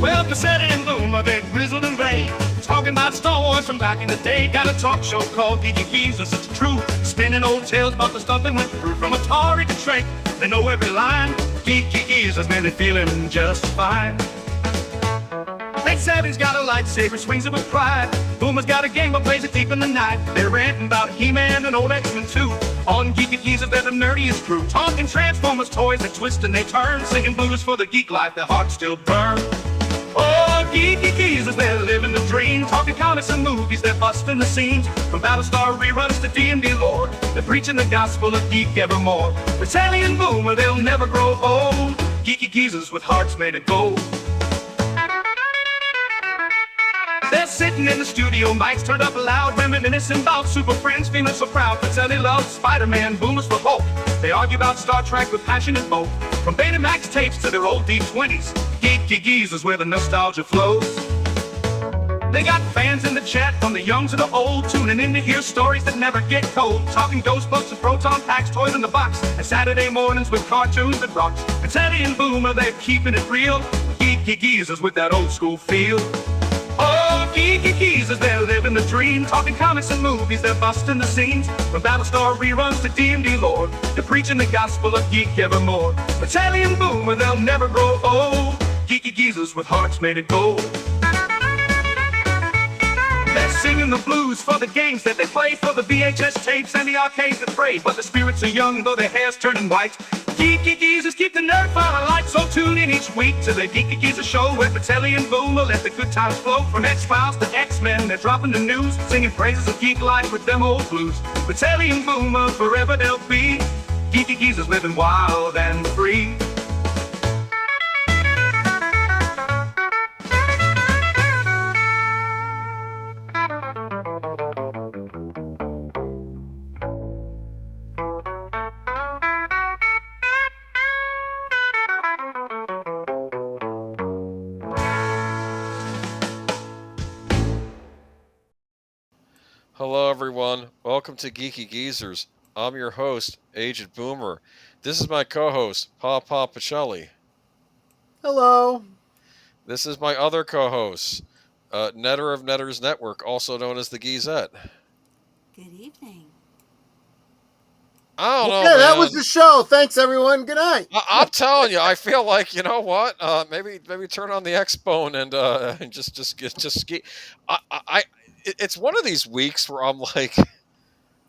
Well, Pacelli and Boomer, they grizzled and gray, talking about Star Wars from back in the day. Got a talk show called Geeky, and it's true, spinning old tales about the stuff that went through. From Atari to Trek, they know every line. Geeky has been feeling just fine. Late Savvy's got a lightsaber, swings it with pride. Boomer's got a game but plays it deep in the night. They're ranting about He-Man and old X-Men too. On Geeky, they're the nerdiest crew. Talking Transformers toys that twist and they turn. Singing blues for the geek life, their hearts still burn. Oh, Geeky as they're living the dream. Talking comics and movies, they're busting the scenes. From Battlestar reruns to D&D lore, they're preaching the gospel of geek evermore. Pacelli and Boomer, they'll never grow old. Geeky geezers with hearts made of gold. They're sitting in the studio, mics turned up loud, reminiscing about Super Friends, feeling so proud. Pacelli loves Spider-Man, Boomer's for Hulk. They argue about Star Trek with passion and both. From Betamax tapes to their old D20s, Geeky is where the nostalgia flows. They got fans in the chat, from the young to the old, tuning in to hear stories that never get told. Talking Ghostbusters, proton packs, toys in the box, and Saturday mornings with cartoons that rocks. Pacelli and Boomer, they're keeping it real. Geeky is with that old school feel. Oh, Geeky as they're living the dream. Talking comics and movies, they're busting the scenes. From Battlestar reruns to D&D lore, they're preaching the gospel of geek evermore. Pacelli and Boomer, they'll never grow old. Geeky geezers with hearts made of gold. They're singing the blues for the games that they play, for the VHS tapes and the arcades that pray. But the spirits are young, though their hair's turning white. Geeky geezers keep the nerd fire alight, so tune in each week to the Geeky Geezer Show, where Pacelli and Boomer let the good times flow. From X-Files to X-Men, they're dropping the news, singing praises of geek life with them old blues. Pacelli and Boomer, forever they'll be Geeky Geezers living wild and free. Hello everyone, welcome to Geeky Geezers. I'm your host, Agent Boomer. This is my co-host, Papa Pacelli. Hello. This is my other co-host, Netter of Netters Network, also known as the Geezette. Good evening. I don't know, Yeah, man. that was the show. Thanks, everyone. Good night. I'm telling you, I feel like, you know what? Maybe turn on the X-Bone and just it's one of these weeks where I'm like,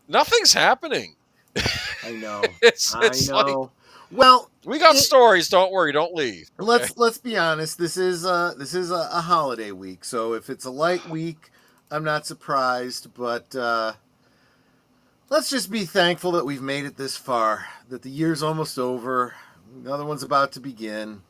nothing's happening. I know. It's I know. like, well, we got stories. Don't worry. Don't leave. Okay? Let's be honest. This is a holiday week, so if it's a light week, I'm not surprised. But let's just be thankful that we've made it this far. That the year's almost over. Another one's about to begin.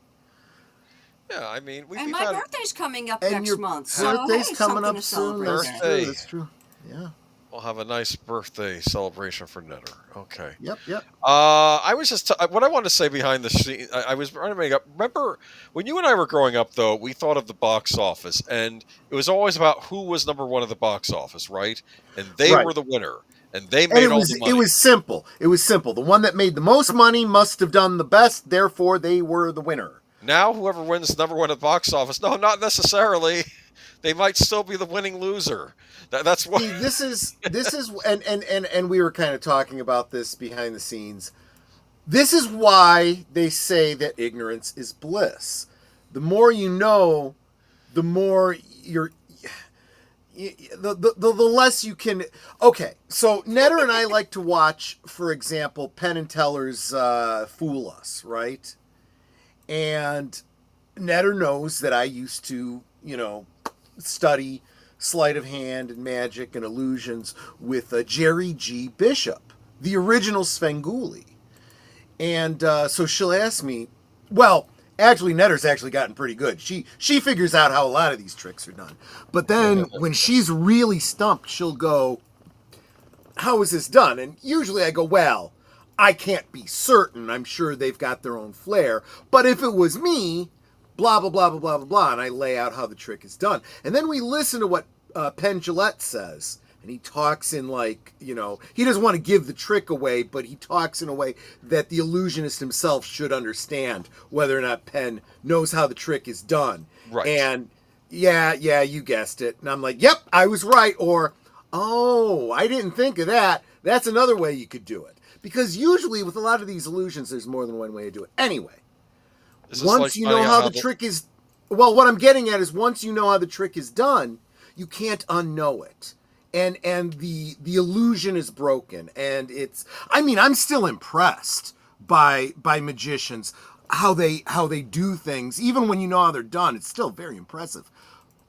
Yeah, I mean, and my birthday's coming up next your month. Birthday's so, coming up soon. Birthday. That's true. Yeah. We'll have a nice birthday celebration for Netter. Okay. Yep. I was just what I wanted to say behind the scene. I was trying to make up. Remember when you and I were growing up, though, we thought of the box office, and it was always about who was number one at the box office, right? And they were the winner, and they made all the money. It was simple. The one that made the most money must have done the best. Therefore, they were the winner. Now, whoever wins number one at the box office, no, not necessarily. They might still be the winning loser. That's what. See, this is, and we were kind of talking about this behind the scenes. This is why they say that ignorance is bliss. The more you know, the more the less you can. Okay, so Netter and I like to watch, for example, Penn and Teller's Fool Us, right? And Netter knows that I used to, study sleight of hand and magic and illusions with Jerry G. Bishop, the original Svengoolie. And so she'll ask me, well, actually, Netter's actually gotten pretty good. She figures out how a lot of these tricks are done. But then when she's really stumped, she'll go, how is this done? And usually I go, well, I can't be certain. I'm sure they've got their own flair. But if it was me, blah, blah, blah, blah, blah, blah, blah, and I lay out how the trick is done. And then we listen to what Penn Jillette says. and he talks in like, you know, he doesn't want to give the trick away, but he talks in a way that the illusionist himself should understand whether or not Penn knows how the trick is done. Right. And yeah, you guessed it. And I'm like, yep, I was right. Or, oh, I didn't think of that. That's another way you could do it. Because usually with a lot of these illusions, there's more than one way to do it. Anyway, once like you know how the trick is, well, what I'm getting at is once you know how the trick is done, you can't unknow it. And the illusion is broken. And it's, I mean, I'm still impressed by magicians, how they do things. Even when you know how they're done, it's still very impressive.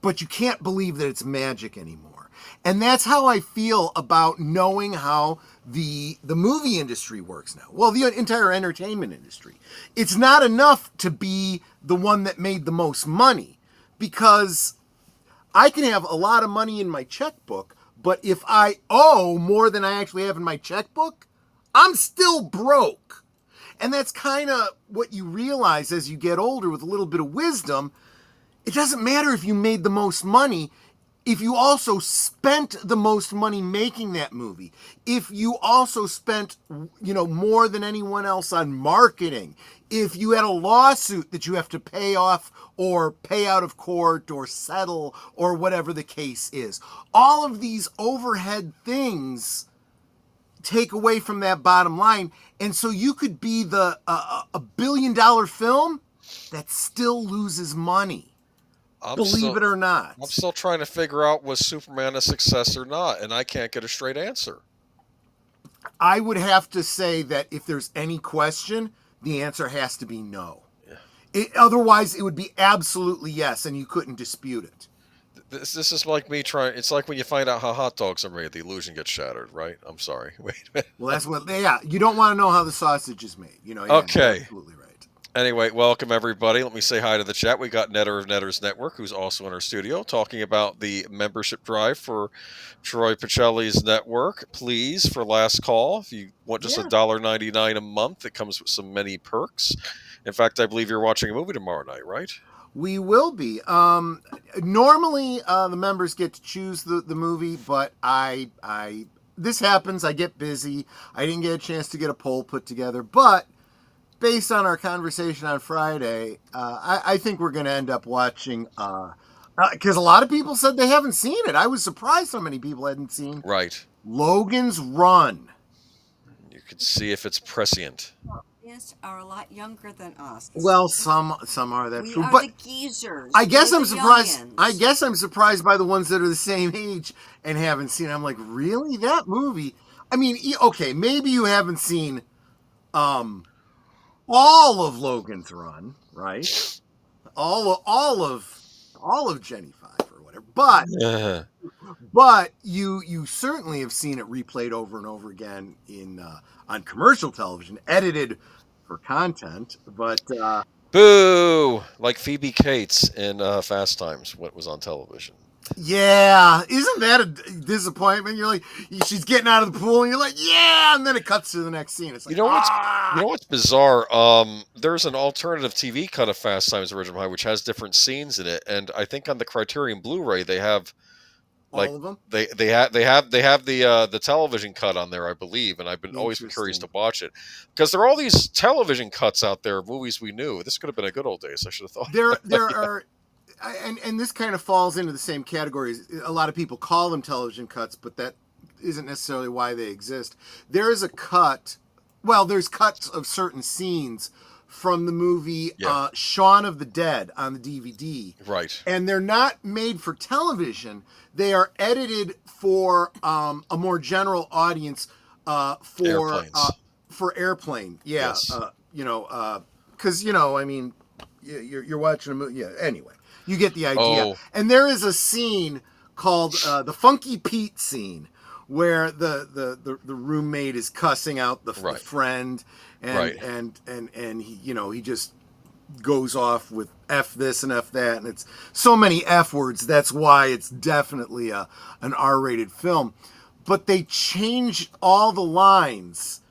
But you can't believe that it's magic anymore. And that's how I feel about knowing how the movie industry works now. Well, the entire entertainment industry. It's not enough to be the one that made the most money, because I can have a lot of money in my checkbook, but if I owe more than I actually have in my checkbook, I'm still broke. And that's kind of what you realize as you get older with a little bit of wisdom. It doesn't matter if you made the most money, if you also spent the most money making that movie, if you also spent, you know, more than anyone else on marketing, if you had a lawsuit that you have to pay off or pay out of court or settle or whatever the case is, all of these overhead things take away from that bottom line. And so you could be the $1 billion film that still loses money. Believe it or not. I'm still trying to figure out, was Superman a success or not, and I can't get a straight answer. I would have to say that if there's any question, the answer has to be no. Yeah. Otherwise, it would be absolutely yes, and you couldn't dispute it. This is like me trying. It's like when you find out how hot dogs are made, the illusion gets shattered, right? I'm sorry. Wait a minute. Well, that's what. Yeah, you don't want to know how the sausage is made. You know. Yeah, okay. Absolutely right. Anyway, welcome everybody. Let me say hi to the chat. We got Netter of Netters Network, who's also in our studio, talking about the membership drive for Troy Pacelli's network. Please, for last call, if you want just $1.99 a month, it comes with some many perks. In fact, I believe you're watching a movie tomorrow night, right? We will be. Normally, the members get to choose the movie, but this happens. I get busy. I didn't get a chance to get a poll put together, but based on our conversation on Friday, I think we're going to end up watching, because a lot of people said they haven't seen it. I was surprised how many people hadn't seen Logan's Run. You can see if it's prescient. Are a lot younger than us. Well, some are that true, are but the geezers. I guess I'm surprised. Youngins. I guess I'm surprised by the ones that are the same age and haven't seen it. I'm like, really, that movie? I mean, okay, maybe you haven't seen all of Logan's Run, right? All of Jenny 5 or whatever, but you certainly have seen it replayed over and over again on commercial television, edited for content. But boo, like Phoebe Cates in Fast Times, what was on television. Yeah, isn't that a disappointment? You're like, she's getting out of the pool, and you're like, yeah, and then it cuts to the next scene. It's like, you know what's bizarre? There's an alternative TV cut of Fast Times Original High, which has different scenes in it, and I think on the Criterion Blu-ray they have like all of them. They have the television cut on there, I believe, and I've been always been curious to watch it because there are all these television cuts out there of movies we knew. This could have been a good old days. I should have thought. There are. And this kind of falls into the same category. A lot of people call them television cuts, but that isn't necessarily why they exist. There is a cut. Well, there's cuts of certain scenes from the movie Shaun of the Dead on the DVD. Right. And they're not made for television. They are edited for a more general audience for airplane. Yeah. Yes. Because, I mean, you're watching a movie. Yeah, anyway. You get the idea. Oh. And there is a scene called the Funky Pete scene where the roommate is cussing out the friend and he just goes off with F this and F that, and it's so many F words. That's why it's definitely an R-rated film. But they changed all the lines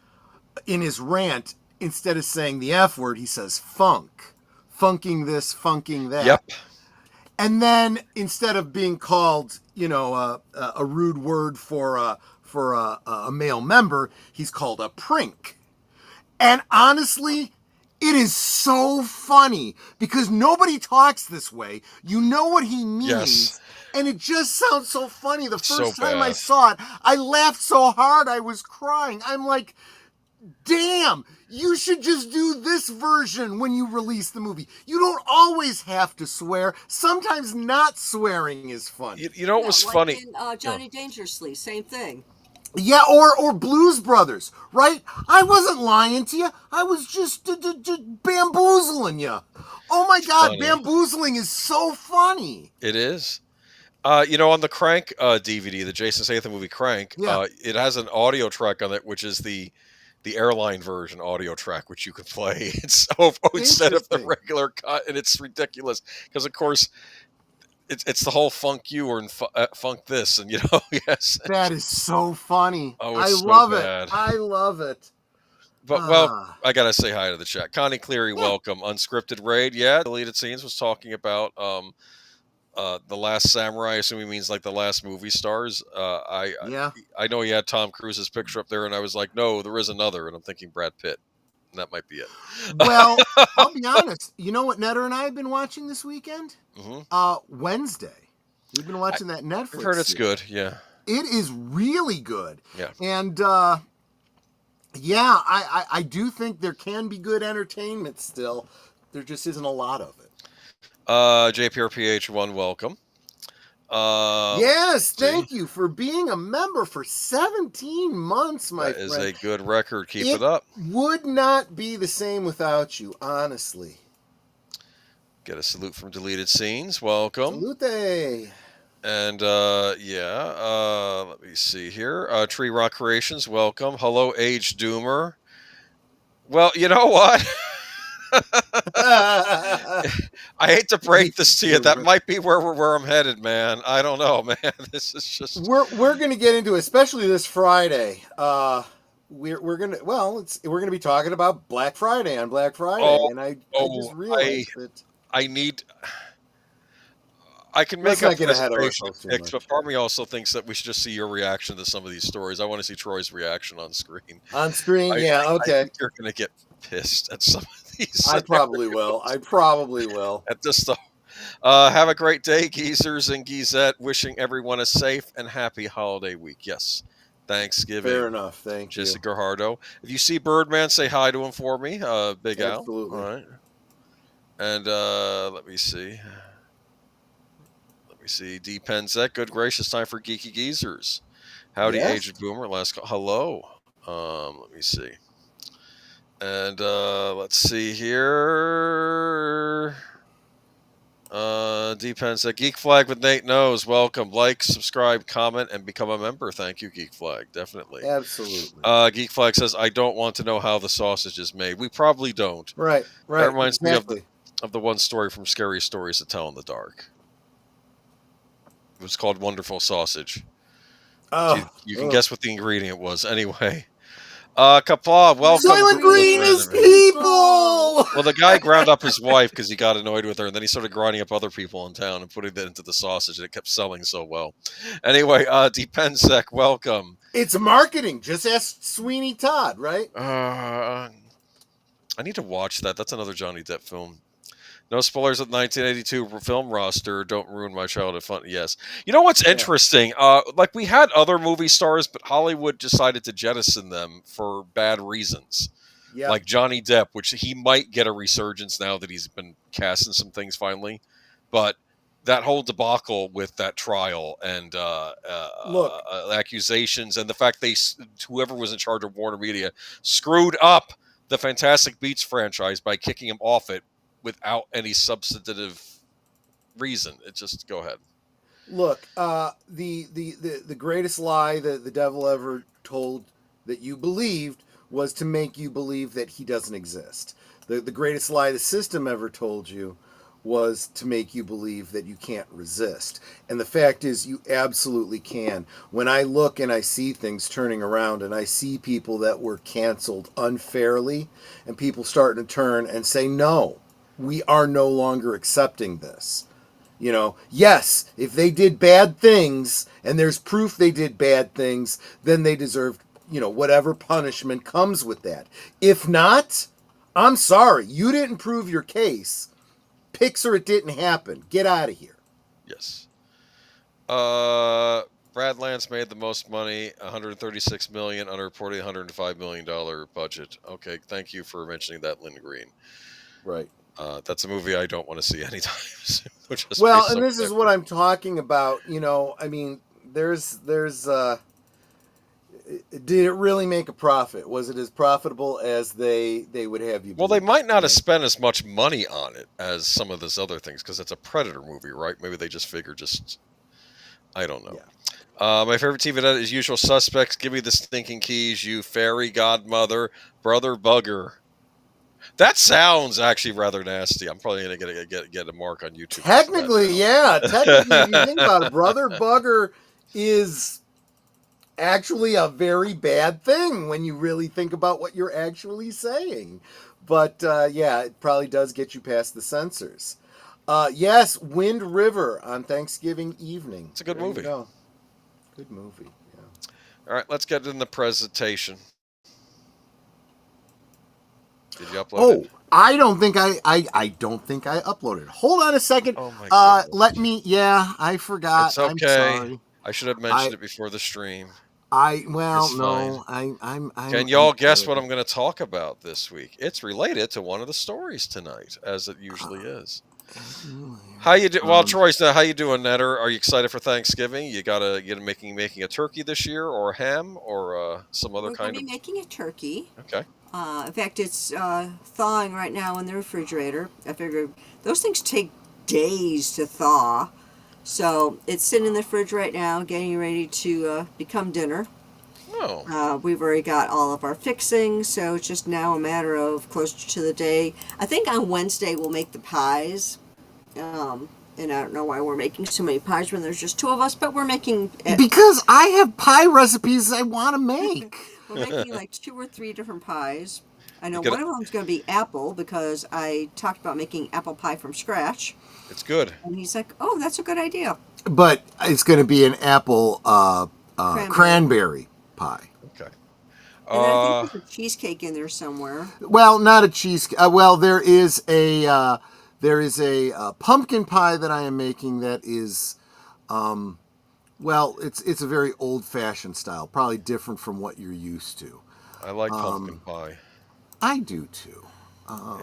in his rant. Instead of saying the F word, he says funk. Funking this, funking that. Yep. And then instead of being called, a rude word for a male member, he's called a prink. And honestly, it is so funny because nobody talks this way. You know what he means. Yes. And it just sounds so funny. The So first time I bad. saw it, I laughed so hard I was crying. I'm like, damn, you should just do this version when you release the movie. You don't always have to swear. Sometimes not swearing is fun. You know what was like funny? in Johnny Dangerously, same thing. Yeah, or Blues Brothers, right? I wasn't lying to you. I was just bamboozling you. Oh my God, Funny. bamboozling is so funny. It is. On the Crank DVD, the Jason Statham movie Crank, Yeah. it has an audio track on it, which is the airline version audio track, which you can play instead of the Interesting. regular cut, and it's ridiculous because, of course, it's the whole funk you or funk this, and yes. That is so funny. Oh, I it's so love bad. it. I love it. But I gotta say hi to the chat. Connie Cleary, welcome. Unscripted raid, yeah. Deleted scenes was talking about the Last Samurai. I assume he means like the last movie stars. I know he had Tom Cruise's picture up there, and I was like, no, there is another, and I'm thinking Brad Pitt. And that might be it. Well, I'll be honest. You know what Netter and I have been watching this weekend? Mm-hmm. Wednesday. We've been watching that Netflix. I've heard it's series. good. Yeah. It is really good. Yeah. And I do think there can be good entertainment still. There just isn't a lot of it. JPRPH1, welcome. Yes, thank you for being a member for 17 months, my friend. That is a good record. Keep it up. Would not be the same without you, honestly. Get a salute from Deleted Scenes. Welcome. Salute. And let me see here. Tree Rock Creations, welcome. Hello, Age Doomer. Well, you know what? I hate to break this to you. That might be where I'm headed, man. I don't know, man. This is just we're gonna get into, especially this Friday. We're gonna be talking about Black Friday on Black Friday, and I just realized that I can make up frustration picks, but part of me also thinks that we should just see your reaction to some of these stories. I want to see Troy's reaction on screen. Okay. I think you're going to get pissed at some of these. I probably will. At this stuff. Have a great day, geezers and geezette. Wishing everyone a safe and happy holiday week. Yes. Thanksgiving. Fair enough. Thank you. Jessica Gerhardo. If you see Birdman, say hi to him for me. Big Al. Absolutely. All right. And let me see. D Pensak, good gracious, time for Geeky Geezers. Howdy, Aged Boomer. Last call. Hello. Let me see. And let's see here. D Pensak, Geek Flag with Nate Knows. Welcome. Like, subscribe, comment, and become a member. Thank you, Geek Flag. Definitely. Absolutely. Geek Flag says, I don't want to know how the sausage is made. We probably don't. Right. That reminds me of the one story from Scary Stories to Tell in the Dark. It was called Wonderful Sausage. Oh, you can guess what the ingredient was. Anyway, Kapla, welcome. Soylent Green is people. Well, the guy ground up his wife because he got annoyed with her, and then he started grinding up other people in town and putting that into the sausage, and it kept selling so well. Anyway, Depensec, welcome. It's marketing. Just ask Sweeney Todd, right? I need to watch that. That's another Johnny Depp film. No spoilers of the 1982 film roster. Don't ruin my childhood fun. Yes. You know what's interesting? Like we had other movie stars, but Hollywood decided to jettison them for bad reasons. Yeah. Like Johnny Depp, which he might get a resurgence now that he's been casting some things finally. But that whole debacle with that trial and accusations and the fact whoever was in charge of Warner Media screwed up the Fantastic Beasts franchise by kicking him off it without any substantive reason. It just go ahead. Look, the greatest lie that the devil ever told that you believed was to make you believe that he doesn't exist. The greatest lie the system ever told you was to make you believe that you can't resist. And the fact is you absolutely can. When I look and I see things turning around and I see people that were canceled unfairly and people starting to turn and say, no, we are no longer accepting this. You know, yes, if they did bad things and there's proof they did bad things, then they deserve, you know, whatever punishment comes with that. If not, I'm sorry, you didn't prove your case. Pixar, it didn't happen. Get out of here. Yes. Brad Lance made the most money, 136 million, on a reported 105 million dollar budget. Okay, thank you for mentioning that, Lynn Green. Right. That's a movie I don't want to see anytime soon. Well, and this is what I'm talking about. You know, I mean, there's did it really make a profit? Was it as profitable as they would have you? Well, they might not have spent as much money on it as some of those other things because it's a Predator movie, right? Maybe they just figure I don't know. Yeah. My favorite TV is Usual Suspects. Give me the stinking keys, you fairy godmother, brother bugger. That sounds actually rather nasty. I'm probably gonna get a mark on YouTube. Technically, yeah. Technically, if you think about it, brother bugger is actually a very bad thing when you really think about what you're actually saying. But yeah, it probably does get you past the censors. Yes, Wind River on Thanksgiving evening. It's a good movie. Good movie. Yeah. All right, let's get in the presentation. Did you upload it? I don't think I don't think I uploaded. Hold on a second. Oh my goodness. Let me. Yeah, I forgot. It's okay. I'm sorry. I should have mentioned it before the stream. No. I'm Can y'all guess what I'm going to talk about this week? It's related to one of the stories tonight, as it usually is. How you do? Well, Troy's now. How you doing, Netter? Are you excited for Thanksgiving? You gotta get making a turkey this year, or a ham, or some other kind of. We're going to be making a turkey. Okay. In fact, it's thawing right now in the refrigerator. I figure those things take days to thaw. So it's sitting in the fridge right now, getting ready to become dinner. Oh. We've already got all of our fixings, so it's just now a matter of closer to the day. I think on Wednesday we'll make the pies. And I don't know why we're making so many pies when there's just two of us, but we're making... Because I have pie recipes I want to make. We're making like 2 or 3 different pies. I know one of them's going to be apple because I talked about making apple pie from scratch. It's good. And he's like, oh, that's a good idea. But it's going to be an apple cranberry pie. Okay. And I think there's a cheesecake in there somewhere. Well, not a cheesecake. Well, there is a pumpkin pie that I am making that is, well, it's a very old-fashioned style, probably different from what you're used to. I like pumpkin pie. I do too.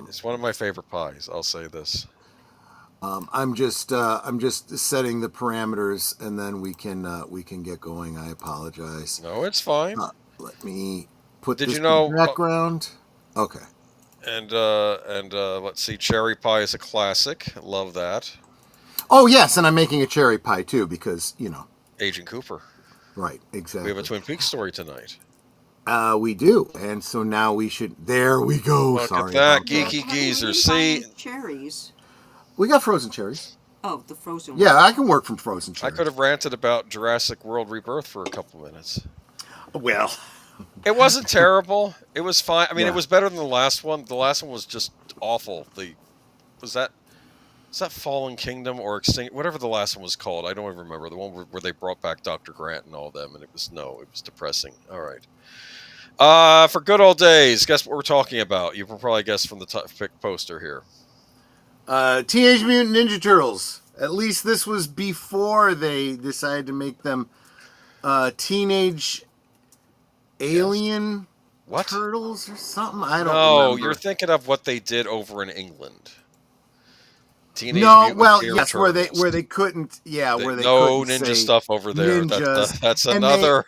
It's one of my favorite pies. I'll say this. I'm just setting the parameters, and then we can get going. I apologize. No, it's fine. Let me put Did this you know in the background. Okay. And let's see, cherry pie is a classic. Love that. Oh yes, and I'm making a cherry pie too because Agent Cooper. Right, exactly. We have a Twin Peaks story tonight. We do, and so now we should. There we go. Look Sorry at that, about geeky that. geezer. See, Cherries. We got frozen cherries. Oh, the frozen. Yeah, I can work from frozen cherries. I could have ranted about Jurassic World Rebirth for a couple minutes. Well, it wasn't terrible. It was fine. I mean, It was better than the last one. The last one was just awful. Was that Fallen Kingdom or Extinct? Whatever the last one was called, I don't even remember. The one where they brought back Dr. Grant and all them, and it was depressing. All right. For good old days, guess what we're talking about? You can probably guess from the top pick poster here. Teenage Mutant Ninja Turtles. At least this was before they decided to make them teenage alien turtles or something. I don't know. No, you're thinking of what they did over in England. Teenage Mutant yes, where they couldn't, where they no couldn't ninja say stuff over there. Ninjas. That's another.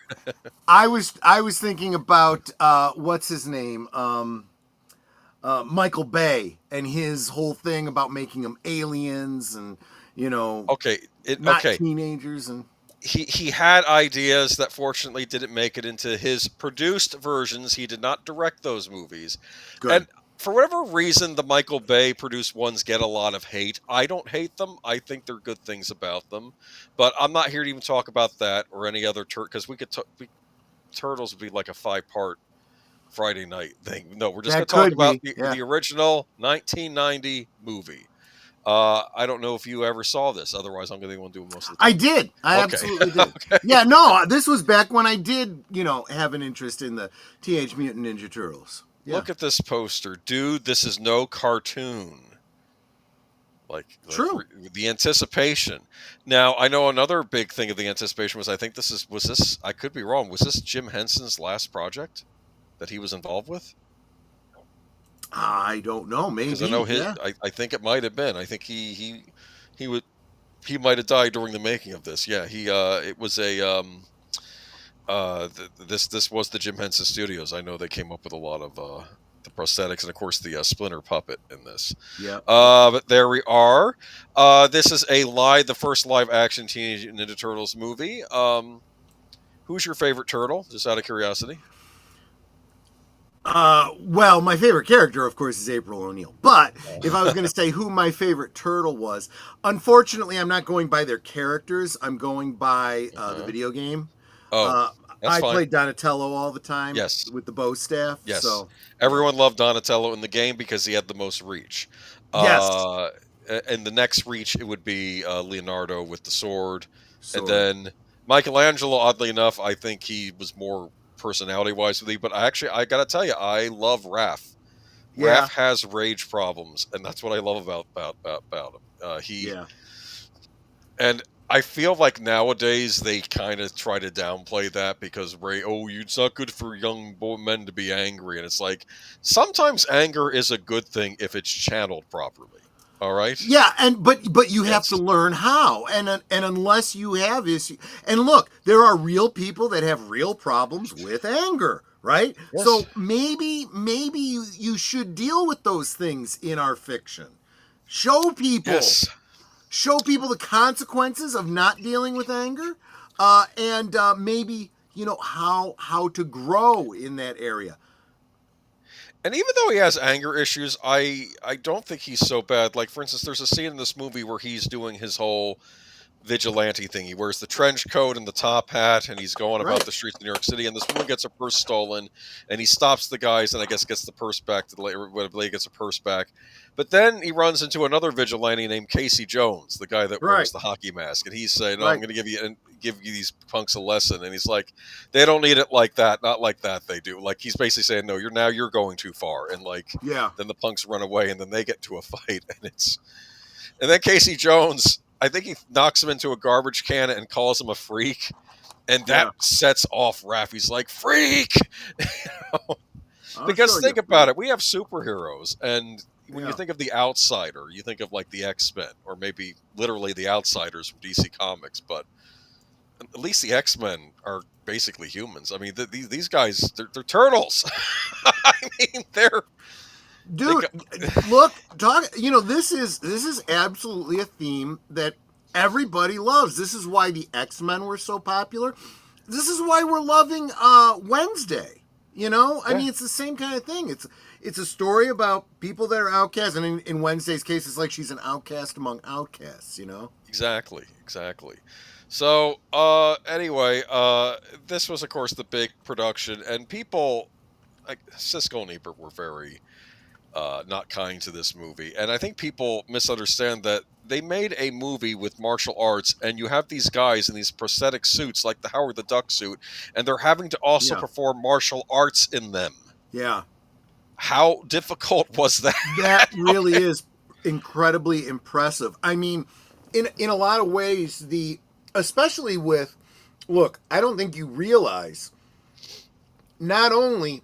I was thinking about what's his name, Michael Bay, and his whole thing about making them aliens and teenagers and. He had ideas that fortunately didn't make it into his produced versions. He did not direct those movies. Good. And for whatever reason, the Michael Bay produced ones get a lot of hate. I don't hate them. I think there are good things about them. But I'm not here to even talk about that or any other because Turtles would be like a 5-part Friday night thing. No, we're just going to talk about the original 1990 movie. I don't know if you ever saw this. Otherwise, I'm going to be the one doing most of the time. I did. I Okay. absolutely did. Okay. Yeah, no, this was back when I did, have an interest in the Teenage Mutant Ninja Turtles. Yeah. Look at this poster, dude. This is no cartoon. Like True. The anticipation. Now, I know another big thing of the anticipation was I think was this. I could be wrong. Was this Jim Henson's last project that he was involved with? I don't know. Maybe. Because I know his. Yeah. I think it might have been. I think he might have died during the making of this. Yeah, it was a this was the Jim Henson Studios. I know they came up with a lot of the prosthetics and of course the Splinter puppet in this. Yeah. But there we are. This is the first live action Teenage Mutant Ninja Turtles movie. Who's your favorite turtle? Just out of curiosity. Well, my favorite character, of course, is April O'Neil. But if I was going to say who my favorite turtle was, unfortunately, I'm not going by their characters. I'm going by the video game. I played Donatello all the time. Yes. With the bow staff. Yes. So everyone loved Donatello in the game because he had the most reach. Yes. And the next reach, it would be Leonardo with the sword. And then Michelangelo, oddly enough, I think he was more personality-wise with me. But I got to tell you, I love Raph. Yeah. Raph has rage problems, and that's what I love about him. And I feel like nowadays they kind of try to downplay that because it's not good for young men to be angry, and it's like sometimes anger is a good thing if it's channeled properly. All right. Yeah, but you have to learn how, and unless you have issues, and look, there are real people that have real problems with anger, right? Yes. So maybe you should deal with those things in our fiction. Show people the consequences of not dealing with anger, and maybe how to grow in that area. And even though he has anger issues, I don't think he's so bad. Like, for instance, there's a scene in this movie where he's doing his whole vigilante thing. He wears the trench coat and the top hat, and he's going about the streets of New York City, and this woman gets her purse stolen, and he stops the guys, and I guess gets the purse back, the lady gets a purse back. But then he runs into another vigilante named Casey Jones, the guy that wears the hockey mask, and he's saying, "No, I'm going to give you these punks a lesson." And he's like, "They don't need it like that, not like that. They do." Like he's basically saying, "No, you're going too far." And then the punks run away, and then they get into a fight, and then Casey Jones, I think he knocks him into a garbage can and calls him a freak, and that sets off Raph. He's like, "Freak!" Because think about it, we have superheroes, and when you think of the Outsider, you think of like the X-Men, or maybe literally the Outsiders from DC Comics, but at least the X-Men are basically humans. I mean, these guys, they're turtles. I mean, they're... Dude, look, this is absolutely a theme that everybody loves. This is why the X-Men were so popular. This is why we're loving Wednesday. I mean, it's the same kind of thing. It's a story about people that are outcasts, and in Wednesday's case, it's like she's an outcast among outcasts. Exactly. So anyway, this was of course the big production, and people like Siskel and Ebert were very not kind to this movie, and I think people misunderstand that they made a movie with martial arts, and you have these guys in these prosthetic suits like the Howard the Duck suit, and they're having to also perform martial arts in them. Yeah. How difficult was that? That really is incredibly impressive. I mean, in a lot of ways, especially with, look, I don't think you realize, not only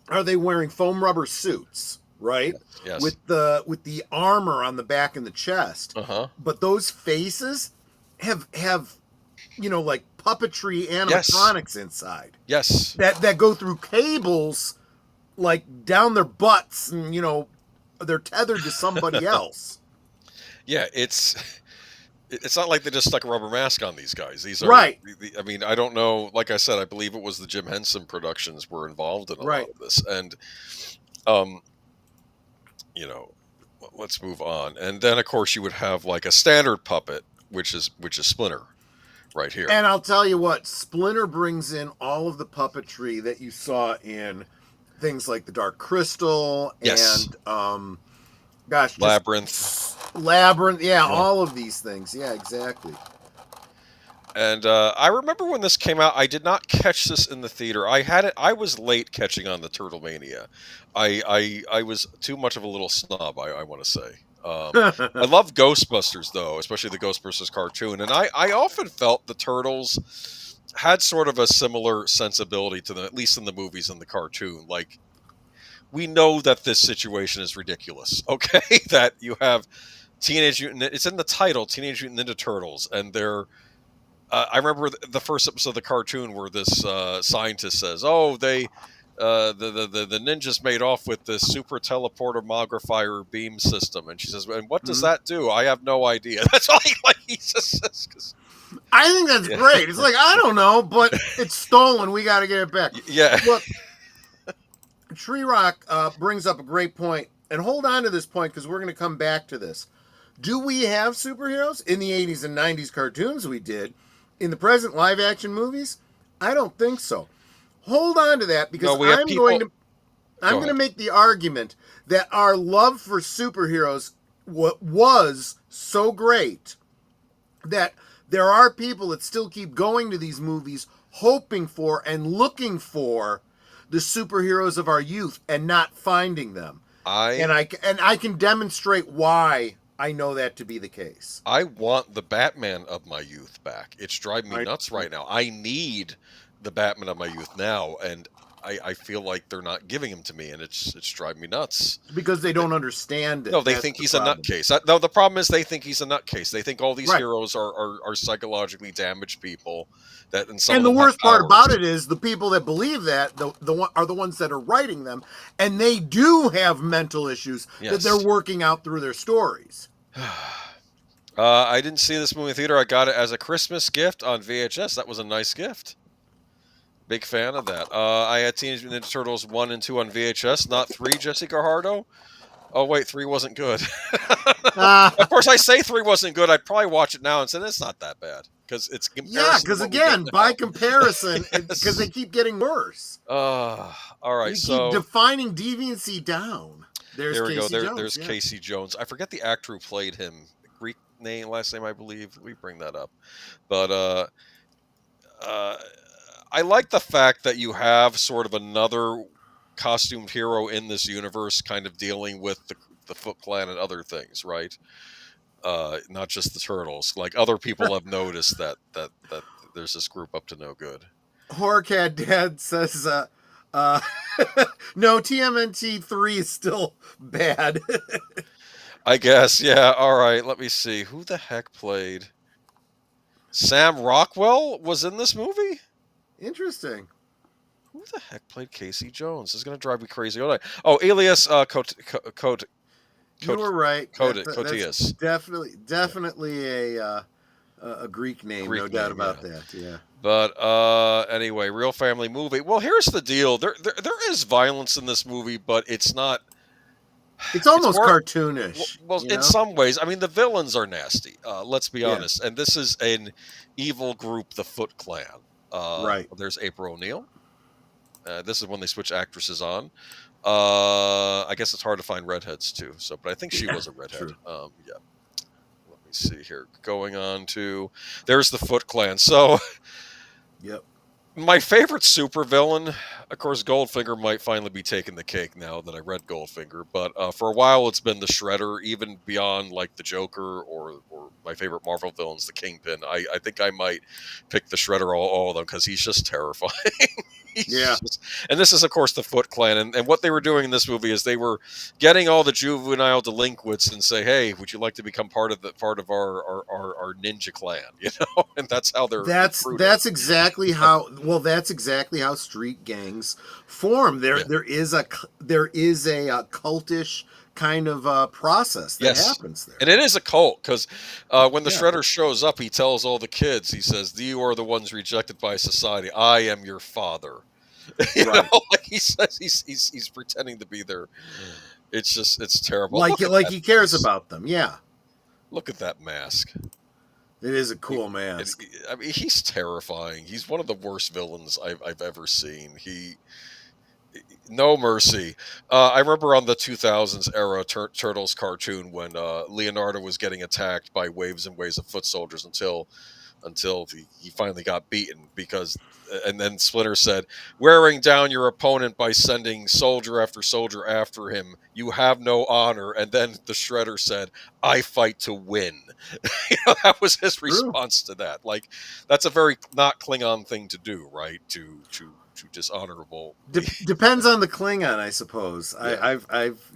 are they wearing foam rubber suits, right? Yes. With the armor on the back and the chest. But those faces have like puppetry animatronics inside. Yes. That go through cables like down their butts, and they're tethered to somebody else. Yeah, it's not like they just stuck a rubber mask on these guys. These are right. I mean, I don't know. Like I said, I believe it was the Jim Henson Productions were involved in a lot of this, and let's move on. And then, of course, you would have like a standard puppet, which is Splinter, right here. And I'll tell you what, Splinter brings in all of the puppetry that you saw in things like the Dark Crystal and Labyrinth. Labyrinth, yeah, all of these things. Yeah, exactly. And I remember when this came out, I did not catch this in the theater. I had it. I was late catching on the Turtle Mania. I was too much of a little snob. I want to say. I love Ghostbusters though, especially the Ghostbusters cartoon, and I often felt the Turtles had sort of a similar sensibility to them, at least in the movies and the cartoon. Like, we know that this situation is ridiculous. Okay, that you have Teenage Mutant. It's in the title, Teenage Mutant Ninja Turtles, and they're. I remember the first episode of the cartoon where this scientist says, "Oh, the ninjas made off with this super teleporter magnifier beam system," and she says, "And what does that do? I have no idea." That's all he just says. 'Cause, I think that's great. It's like, I don't know, but it's stolen. We got to get it back. Yeah. Look, Tree Rock brings up a great point, and hold on to this point because we're going to come back to this. Do we have superheroes? In the 80s and 90s cartoons we did. In the present live action movies, I don't think so. Hold on to that because I'm going to make the argument that our love for superheroes was so great that there are people that still keep going to these movies hoping for and looking for the superheroes of our youth and not finding them. And I can demonstrate why I know that to be the case. I want the Batman of my youth back. It's driving me nuts right now. I need the Batman of my youth now, and I feel like they're not giving him to me, and it's driving me nuts. Because they don't understand it. No, they think he's a nutcase. No, the problem is they think he's a nutcase. They think all these heroes are psychologically damaged people. And the worst part about it is the people that believe that are the ones that are writing them, and they do have mental issues that they're working out through their stories. I didn't see this movie in theater. I got it as a Christmas gift on VHS. That was a nice gift. Big fan of that. I had Teenage Mutant Ninja Turtles 1 and 2 on VHS, not 3, Jesse Gajardo. Oh, wait, 3 wasn't good. Of course, I say 3 wasn't good. I'd probably watch it now and say, it's not that bad. Because it's comparison. Yeah, because again, by comparison, because they keep getting worse. All right, keep defining deviancy down. There we go. There's Casey Jones. I forget the actor who played him. Greek last name, I believe. We bring that up. But I like the fact that you have sort of another costumed hero in this universe kind of dealing with the Foot Clan and other things, right? Not just the Turtles. Like, other people have noticed that there's this group up to no good. Horrorcat Dad says, no, TMNT 3 is still bad. I guess, yeah. All right, let me see. Who the heck played? Sam Rockwell was in this movie? Interesting. Who the heck played Casey Jones? This is going to drive me crazy. Oh, Elias Koteas. You were right. Koteas. Definitely a Greek name, no doubt about that. Yeah. But anyway, Real Family Movie. Well, here's the deal. There is violence in this movie, but it's not. It's almost cartoonish. Well, in some ways. I mean, the villains are nasty. Let's be honest. And this is an evil group, the Foot Clan. Right. There's April O'Neil. This is when they switch actresses on. I guess it's hard to find redheads too. But I think she was a redhead. Let me see here. Going on to there's the Foot Clan. So, my favorite supervillain, of course, Goldfinger might finally be taking the cake now that I read Goldfinger. But for a while, it's been the Shredder, even beyond like the Joker or my favorite Marvel villains, the Kingpin. I think I might pick the Shredder all of them because he's just terrifying. And this is, of course, the Foot Clan. And what they were doing in this movie is they were getting all the juvenile delinquents and say, "Hey, would you like to become part of our ninja clan?" You know, and that's how they're. That's exactly how. Well, that's exactly how street gangs form. There is a cultish kind of process that happens there. And it is a cult because when the Shredder shows up, he tells all the kids, he says, "You are the ones rejected by society. I am your father." You know, like he says, he's pretending to be there. It's terrible. Like he cares about them. Yeah. Look at that mask. It is a cool mask. I mean, he's terrifying. He's one of the worst villains I've ever seen. No mercy. I remember on the 2000s era Turtles cartoon when Leonardo was getting attacked by waves and waves of foot soldiers until he finally got beaten and then Splinter said, wearing down your opponent by sending soldier after soldier after him, you have no honor. And then the Shredder said, I fight to win. That was his response to that. Like, that's a very not Klingon thing to do, right? To dishonorable. Depends on the Klingon, I suppose. Yeah. I've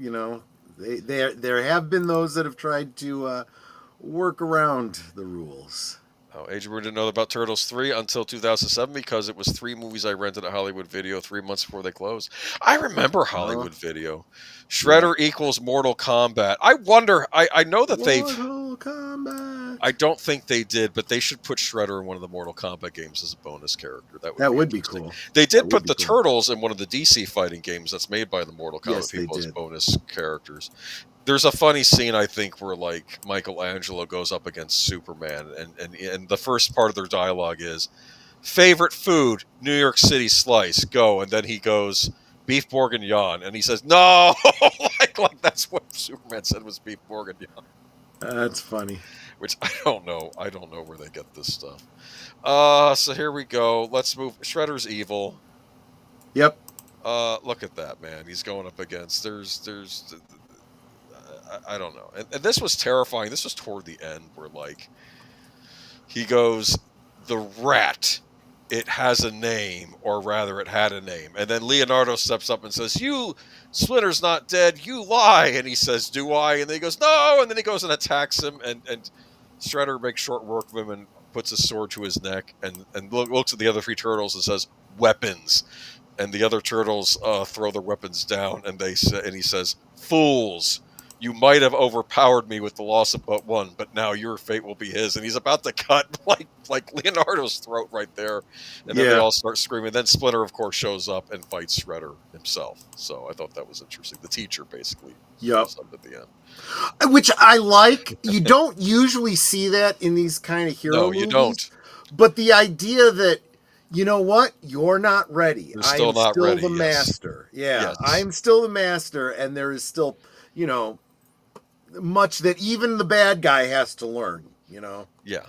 there have been those that have tried to work around the rules. Oh, Adrian didn't know about Turtles 3 until 2007 because it was 3 movies I rented at Hollywood Video 3 months before they closed. I remember Hollywood Video. Shredder equals Mortal Kombat. I wonder, I know that Mortal Kombat. I don't think they did, but they should put Shredder in one of the Mortal Kombat games as a bonus character. That would be cool. They did put the Turtles in one of the DC fighting games that's made by the Mortal Kombat people as did. bonus characters. There's a funny scene, I think, where like Michelangelo goes up against Superman, and the first part of their dialogue is, favorite food, New York City slice, go. And then he goes, beef bourguignon. And he says, no! like that's what Superman said was beef bourguignon. That's funny. Which I don't know. I don't know where they get this stuff. So here we go. Let's move. Shredder's evil. Yep. Look at that, man. He's going up against. I don't know. And this was terrifying. This was toward the end where, like, he goes, the rat, it has a name, or rather, it had a name. And then Leonardo steps up and says, you, Splinter's not dead, you lie. And he says, do I? And then he goes, no. And then he goes and attacks him. And Shredder makes short work of him and puts his sword to his neck and looks at the other 3 turtles and says, weapons. And the other turtles throw their weapons down, and he says, fools. You might have overpowered me with the loss of but one, but now your fate will be his. And he's about to cut like Leonardo's throat right there. And then they all start screaming. Then Splinter, of course, shows up and fights Shredder himself. So I thought that was interesting. The teacher basically shows up at the end. Which I like. You don't usually see that in these kind of hero movies. No, you don't. But the idea that, you know what? You're not ready. I'm still the master. Yeah, yes. I'm still the master, and there is still, much that even the bad guy has to learn, Yeah.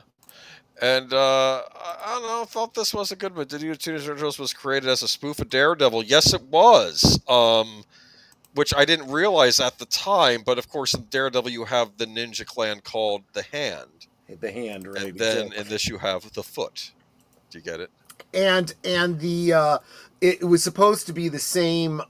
And I don't know, I thought this was a good one. Did you Teenage Turtles was created as a spoof of Daredevil? Yes, it was. Which I didn't realize at the time, but of course in Daredevil you have the ninja clan called the Hand. The Hand, right. And then in this you have the Foot. Do you get it? And the it was supposed to be the same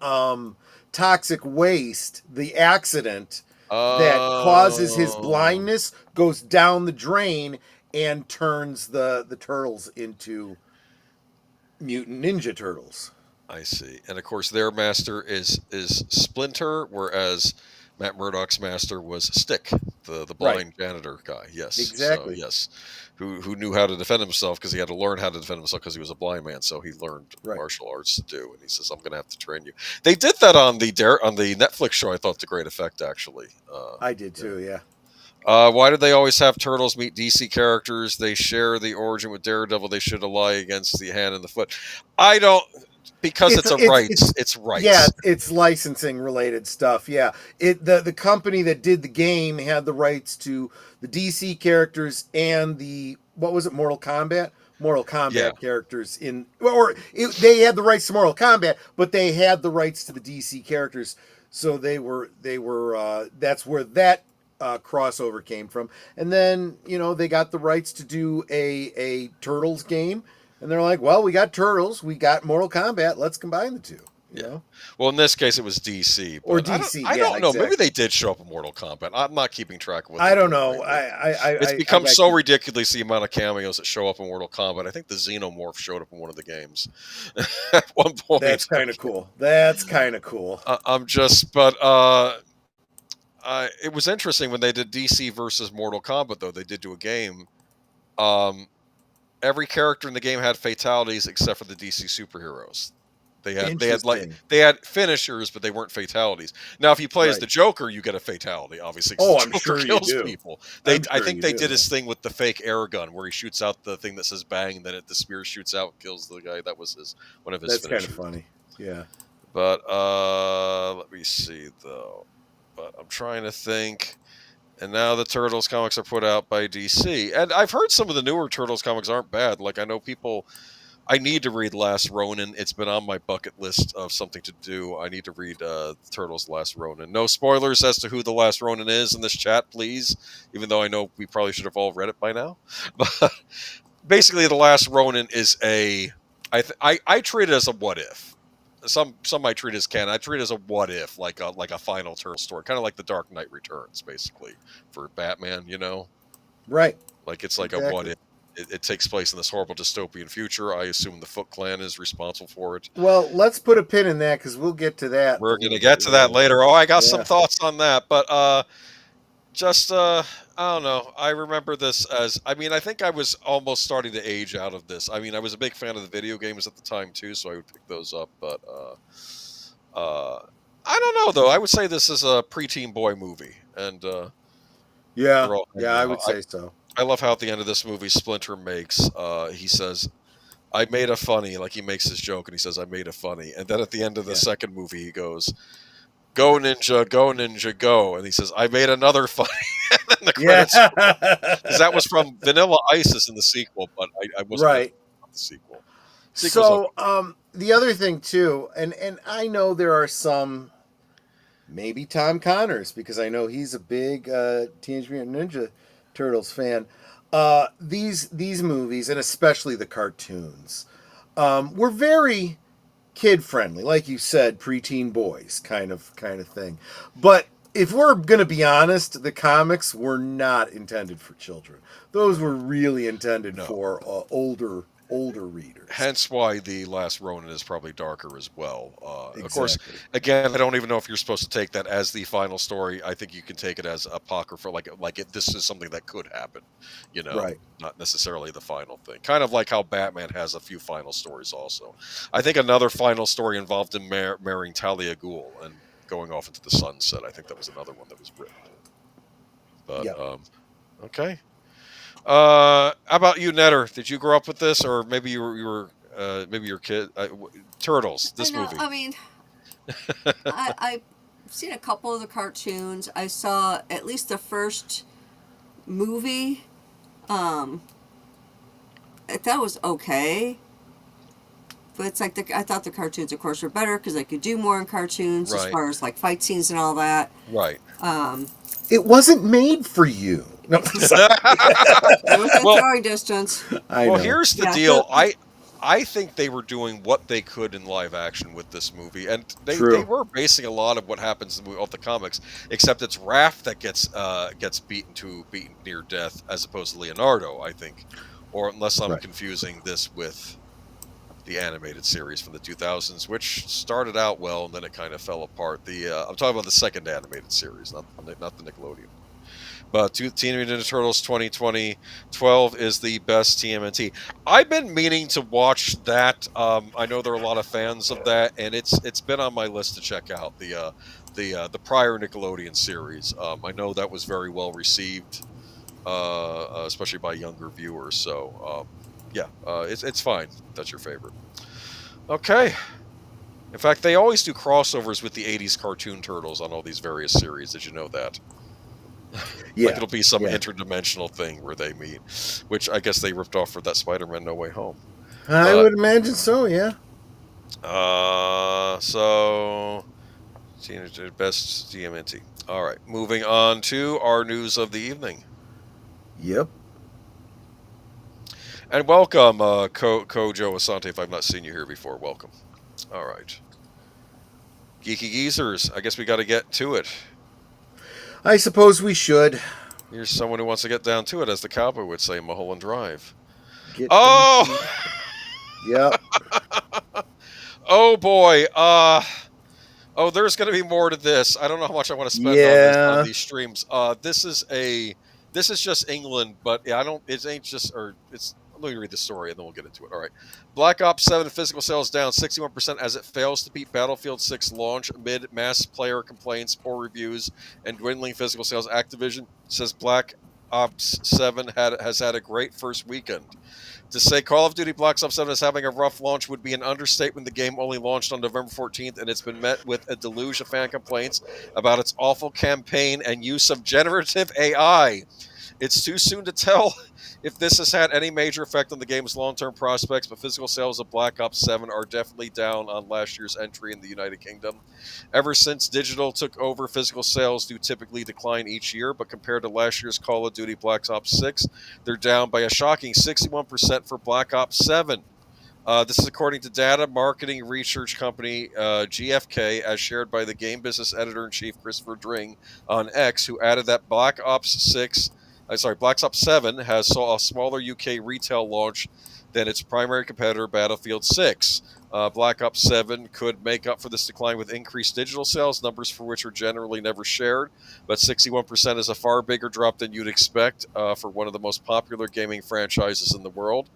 toxic waste, the accident that causes his blindness goes down the drain and turns the turtles into mutant ninja turtles. I see. And of course their master is Splinter, whereas Matt Murdock's master was Stick, the blind janitor guy. Yes. Exactly. So, yes. Who knew how to defend himself because he had to learn how to defend himself because he was a blind man. So he learned martial arts to do. And he says, I'm going to have to train you. They did that on the Netflix show. I thought to great effect, actually. I did too, yeah. Why did they always have turtles meet DC characters? They share the origin with Daredevil. They should ally against the Hand and the Foot. I don't... Because it's rights. Yeah, it's licensing related stuff. Yeah, the company that did the game had the rights to the DC characters and the Mortal Kombat characters they had the rights to Mortal Kombat, but they had the rights to the DC characters. So they were that's where that crossover came from. And then they got the rights to do a Turtles game. And they're like, well, we got Turtles, we got Mortal Kombat, let's combine the two. You know? Well, in this case, it was DC. Or DC, I don't know. Maybe they did show up in Mortal Kombat. I'm not keeping track of what I don't know. It's become so ridiculous, the amount of cameos that show up in Mortal Kombat. I think the Xenomorph showed up in one of the games at one point. That's kind of cool. It was interesting when they did DC versus Mortal Kombat, though. They did do a game. Every character in the game had fatalities except for the DC superheroes. They had finishers, but they weren't fatalities. Now, if you play as the Joker, you get a fatality, obviously. I'm sure you do. People. I think they did his thing with the fake air gun, where he shoots out the thing that says "bang," and then the spear shoots out, and kills the guy. That was one of his. That's kind of funny. Yeah. But let me see though. But I'm trying to think. And now the Turtles comics are put out by DC. And I've heard some of the newer Turtles comics aren't bad. Like, I know people... I need to read Last Ronin. It's been on my bucket list of something to do. I need to read Turtles Last Ronin. No spoilers as to who the Last Ronin is in this chat, please. Even though I know we probably should have all read it by now. But basically, the Last Ronin is a... I treat it as a what-if. Some might treat it as canon. I treat it as a what if, like a final turtle story, kind of like the Dark Knight Returns, basically, for Batman. You know, Right. like it's like a what if. It takes place in this horrible dystopian future. I assume the Foot Clan is responsible for it. Well, let's put a pin in that because we'll get to that. We're gonna get to that later. Oh, I got some thoughts on that, but just I don't know. I remember this as, I mean, I think I was almost starting to age out of this. I mean, I was a big fan of the video games at the time too, so I would pick those up. But I don't know though. I would say this is a preteen boy movie, and yeah, I would say so. I love how at the end of this movie, Splinter makes he says, "I made a funny," like he makes his joke, and he says, "I made a funny," and then at the end of the second movie, he goes, "Go ninja, go," and he says, "I made another funny." And then the credits, because that was from Vanilla Ice in the sequel, but I wasn't right on the sequel. So the other thing too, and I know there are some, maybe Tom Connors, because I know he's a big Teenage Mutant Ninja Turtles fan. These movies, and especially the cartoons, were very kid friendly, like you said, preteen boys kind of thing. But if we're gonna be honest, the comics were not intended for children. Those were really intended for older readers. Hence why the Last Ronin is probably darker as well. Exactly. Of course, again, I don't even know if you're supposed to take that as the final story. I think you can take it as apocryphal, this is something that could happen, you know, right. Not necessarily the final thing. Kind of like how Batman has a few final stories also. I think another final story involved him marrying Talia Ghul and going off into the sunset. I think that was another one that was written. But, okay. How about you, Netter? Did you grow up with this, or maybe you were maybe your kid? Turtles. This movie. I mean, I've seen a couple of the cartoons. I saw at least the first movie. I thought it was okay, but it's like I thought the cartoons, of course, were better because I could do more in cartoons as far as like fight scenes and all that. Right. It wasn't made for you. No. It was throwing distance. Well, here's the deal. I think they were doing what they could in live action with this movie, and they were basing a lot of what happens in the comics, except it's Raph that gets beaten near death, as opposed to Leonardo, I think, or unless I'm confusing this with the animated series from the 2000s, which started out well and then it kind of fell apart. I'm talking about the second animated series, not the Nickelodeon. But Teenage Mutant Ninja Turtles 2012 is the best TMNT. I've been meaning to watch that. I know there are a lot of fans of that, and it's been on my list to check out the prior Nickelodeon series. I know that was very well received, especially by younger viewers. So it's fine. That's your favorite. Okay. In fact, they always do crossovers with the 80s cartoon turtles on all these various series. Did you know that? Yeah. Like it'll be some interdimensional thing where they meet, which I guess they ripped off for that Spider-Man No Way Home. I would imagine so, yeah. So best TMNT. All right, moving on to our news of the evening. Yep. And welcome, Kojo Asante. If I've not seen you here before, welcome. All right. Geeky Geezers, I guess we got to get to it. I suppose we should. Here's someone who wants to get down to it, as the cowboy would say, Mulholland Drive. Yep. Oh, boy. There's going to be more to this. I don't know how much I want to spend on these streams. This is just England, but it ain't just, let me read the story and then we'll get into it. All right. Black Ops 7 physical sales down 61% as it fails to beat Battlefield 6 launch amid mass player complaints, poor reviews, and dwindling physical sales. Activision says Black Ops 7 has had a great first weekend. To say Call of Duty Black Ops 7 is having a rough launch would be an understatement. The game only launched on November 14th, and it's been met with a deluge of fan complaints about its awful campaign and use of generative AI. It's too soon to tell if this has had any major effect on the game's long-term prospects, but physical sales of Black Ops 7 are definitely down on last year's entry in the United Kingdom. Ever since digital took over, physical sales do typically decline each year, but compared to last year's Call of Duty Black Ops 6, they're down by a shocking 61% for Black Ops 7. This is according to data marketing research company GfK, as shared by the game business editor-in-chief Christopher Dring on X, who added that Black Ops 7 has saw a smaller UK retail launch than its primary competitor, Battlefield 6. Black Ops 7 could make up for this decline with increased digital sales, numbers for which are generally never shared, but 61% is a far bigger drop than you'd expect for one of the most popular gaming franchises in the world.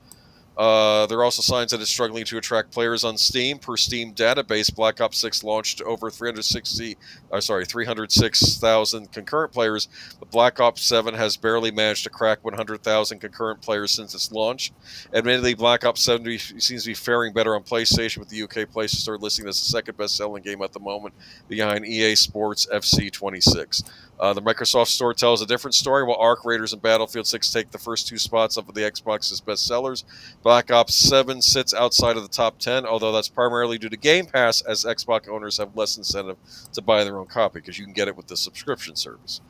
There are also signs that it's struggling to attract players on Steam. Per Steam database, Black Ops 6 launched to over 306,000 concurrent players, but Black Ops 7 has barely managed to crack 100,000 concurrent players since its launch. Admittedly, Black Ops 7 seems to be faring better on PlayStation, with the UK Play Store listing as the second best-selling game at the moment, behind EA Sports FC 26. The Microsoft Store tells a different story. While Arc Raiders and Battlefield 6 take the first two spots of the Xbox's best sellers, Black Ops 7 sits outside of the top 10, although that's primarily due to Game Pass, as Xbox owners have less incentive to buy their own copy, because you can get it with the subscription service.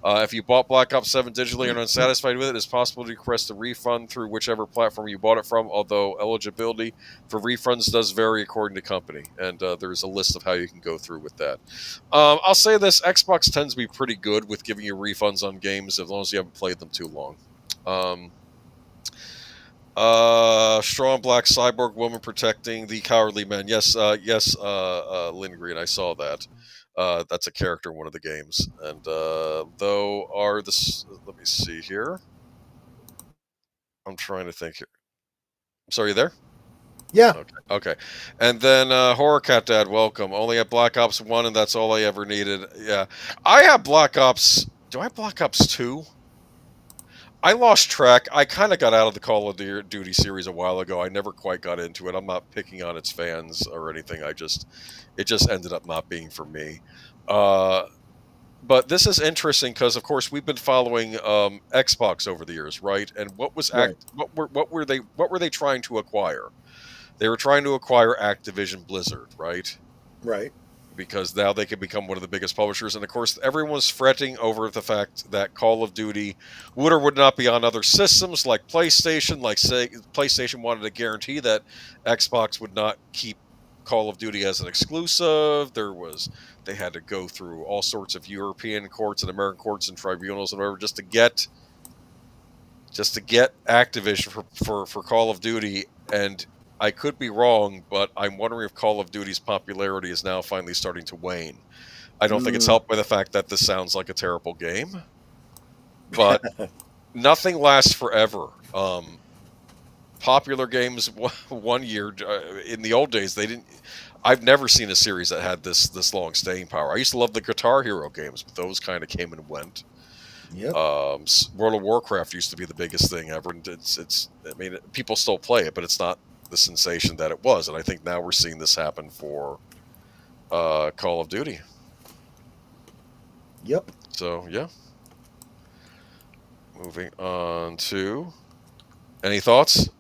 If you bought Black Ops 7 digitally and are unsatisfied with it, it's possible to request a refund through whichever platform you bought it from, although eligibility for refunds does vary according to company, and there's a list of how you can go through with that. I'll say this, Xbox tends to be pretty good with giving you refunds on games as long as you haven't played them too long. Strong black cyborg woman protecting the cowardly men. Yes, Lindgren, I saw that. That's a character in one of the games. And let me see here. I'm trying to think here. Sorry, you there? Yeah. Okay. And then Horror Cat Dad, welcome. Only had Black Ops 1, and that's all I ever needed. Yeah. I have Black Ops... Do I have Black Ops 2? I lost track. I kind of got out of the Call of Duty series a while ago. I never quite got into it. I'm not picking on its fans or anything. It just ended up not being for me. But this is interesting because, of course, we've been following Xbox over the years, right? And what were they trying to acquire? They were trying to acquire Activision Blizzard, right? Right. Because now they can become one of the biggest publishers. And of course, everyone was fretting over the fact that Call of Duty would or would not be on other systems like PlayStation. Like, say, PlayStation wanted to guarantee that Xbox would not keep Call of Duty as an exclusive. They had to go through all sorts of European courts and American courts and tribunals and whatever just to get Activision for Call of Duty. And I could be wrong, but I'm wondering if Call of Duty's popularity is now finally starting to wane. I don't think it's helped by the fact that this sounds like a terrible game, but nothing lasts forever. Popular games, one year, in the old days, I've never seen a series that had this long staying power. I used to love the Guitar Hero games, but those kind of came and went. Yep. World of Warcraft used to be the biggest thing ever, and people still play it, but it's not the sensation that it was, and I think now we're seeing this happen for Call of Duty. Yep. So yeah. Moving on to any thoughts?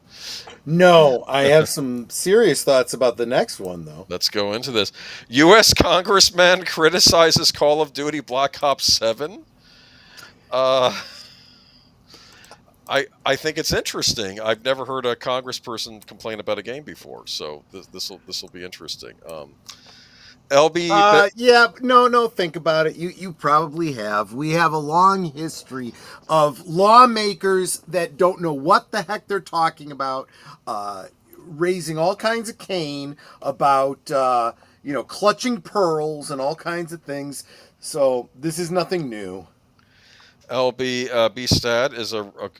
No, I have some serious thoughts about the next one, though. Let's go into this. U.S. Congressman criticizes Call of Duty Black Ops 7. I think it's interesting. I've never heard a congressperson complain about a game before, so this will be interesting. LB, no. Think about it. You probably have. We have a long history of lawmakers that don't know what the heck they're talking about, raising all kinds of cane about clutching pearls and all kinds of things. So this is nothing new. LB Bstad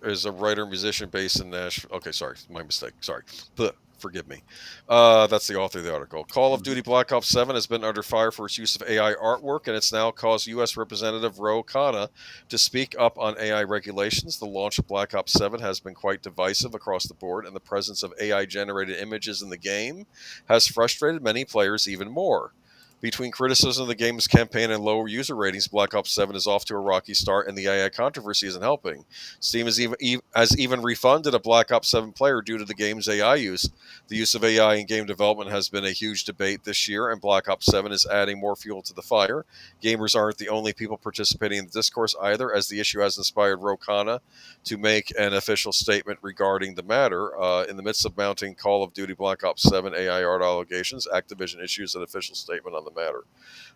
is a writer musician based in Nashville. Okay, sorry, my mistake. Sorry. Forgive me. That's the author of the article. Call of Duty Black Ops 7 has been under fire for its use of AI artwork, and it's now caused U.S. Representative Ro Khanna to speak up on AI regulations. The launch of Black Ops 7 has been quite divisive across the board, and the presence of AI-generated images in the game has frustrated many players even more. Between criticism of the game's campaign and lower user ratings, Black Ops 7 is off to a rocky start, and the AI controversy isn't helping. Steam has even refunded a Black Ops 7 player due to the game's AI use. The use of AI in game development has been a huge debate this year, and Black Ops 7 is adding more fuel to the fire. Gamers aren't the only people participating in the discourse either, as the issue has inspired Ro Khanna to make an official statement regarding the matter. In the midst of mounting Call of Duty Black Ops 7 AI art allegations, Activision issues an official statement on the matter.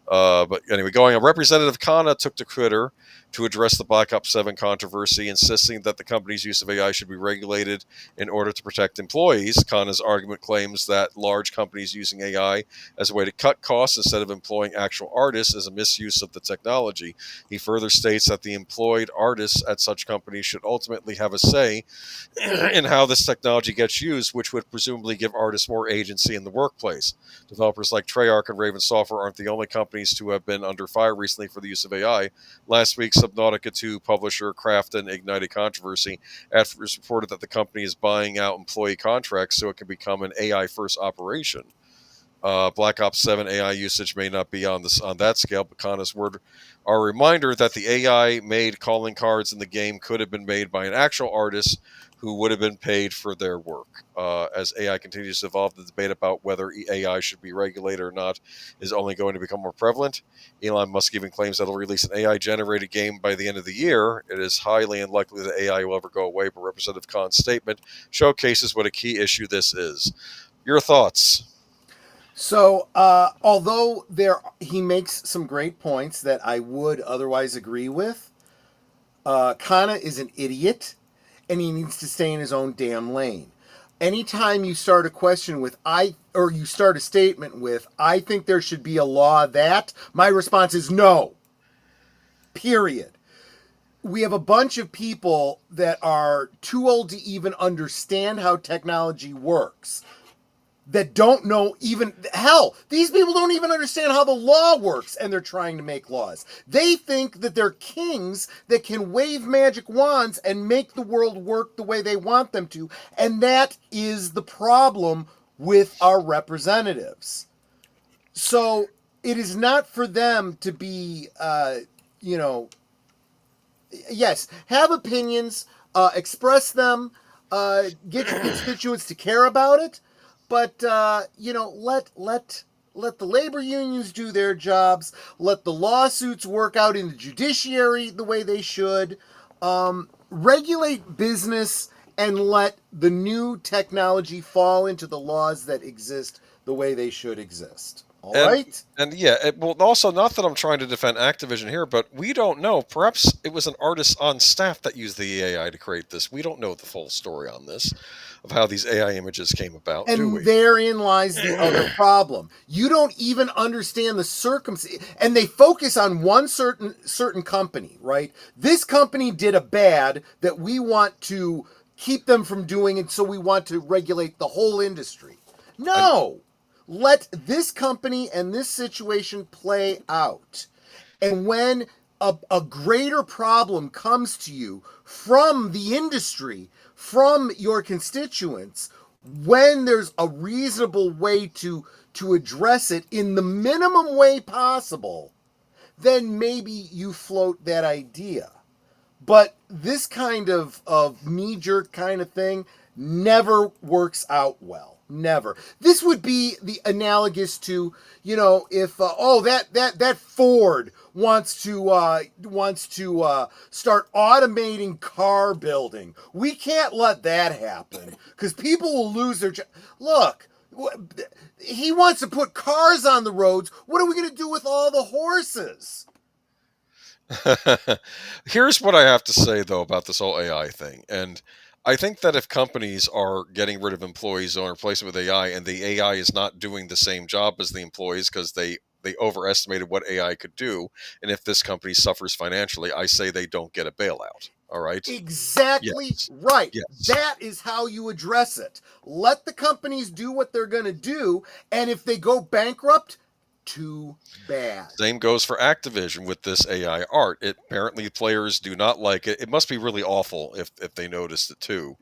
But anyway, going on, Representative Khanna took to Twitter to address the Black Ops 7 controversy, insisting that the company's use of AI should be regulated in order to protect employees. Khanna's argument claims that large companies using AI as a way to cut costs instead of employing actual artists is a misuse of the technology. He further states that the employed artists at such companies should ultimately have a say in how this technology gets used, which would presumably give artists more agency in the workplace. Developers like Treyarch and Raven Software aren't the only companies to have been under fire recently for the use of AI. Last week, Subnautica 2 publisher Krafton ignited controversy after it was reported that the company is buying out employee contracts so it can become an AI-first operation. Black Ops 7 AI usage may not be on that scale, but Khanna's word are a reminder that the AI-made calling cards in the game could have been made by an actual artist who would have been paid for their work. As AI continues to evolve, the debate about whether AI should be regulated or not is only going to become more prevalent. Elon Musk even claims that he'll release an AI-generated game by the end of the year. It is highly unlikely that AI will ever go away, but Representative Khan's statement showcases what a key issue this is. Your thoughts? So, although he makes some great points that I would otherwise agree with, Khanna is an idiot, and he needs to stay in his own damn lane. Anytime you start a question with or you start a statement with, I think there should be a law that, my response is no. Period. We have a bunch of people that are too old to even understand how technology works, that don't know even, hell, these people don't even understand how the law works, and they're trying to make laws. They think that they're kings that can wave magic wands and make the world work the way they want them to, and that is the problem with our representatives. So it is not for them to be, yes, have opinions, express them, get your constituents to care about it, but, let the labor unions do their jobs. Let the lawsuits work out in the judiciary the way they should. Regulate business and let the new technology fall into the laws that exist the way they should exist. All right? And yeah, well, also, not that I'm trying to defend Activision here, but we don't know. Perhaps it was an artist on staff that used the AI to create this. We don't know the full story on this, of how these AI images came about, do we? And therein lies the other problem. You don't even understand the circumstances, and they focus on one certain company, right? This company did a bad that we want to keep them from doing it, so we want to regulate the whole industry. No! Let this company and this situation play out. And when a greater problem comes to you from the industry, from your constituents, when there's a reasonable way to address it in the minimum way possible, then maybe you float that idea. But this kind of knee-jerk kind of thing never works out well. Never. This would be the analogous to, if that Ford wants to start automating car building. We can't let that happen because people will lose their job. Look, he wants to put cars on the roads. What are we going to do with all the horses? Here's what I have to say, though, about this whole AI thing. And I think that if companies are getting rid of employees or replacing with AI, and the AI is not doing the same job as the employees because they overestimated what AI could do, and if this company suffers financially, I say they don't get a bailout. All right. Exactly Yes. right. Yes. That is how you address it. Let the companies do what they're going to do, and if they go bankrupt, too bad. Same goes for Activision with this AI art. Apparently players do not like it. It must be really awful if they noticed it too.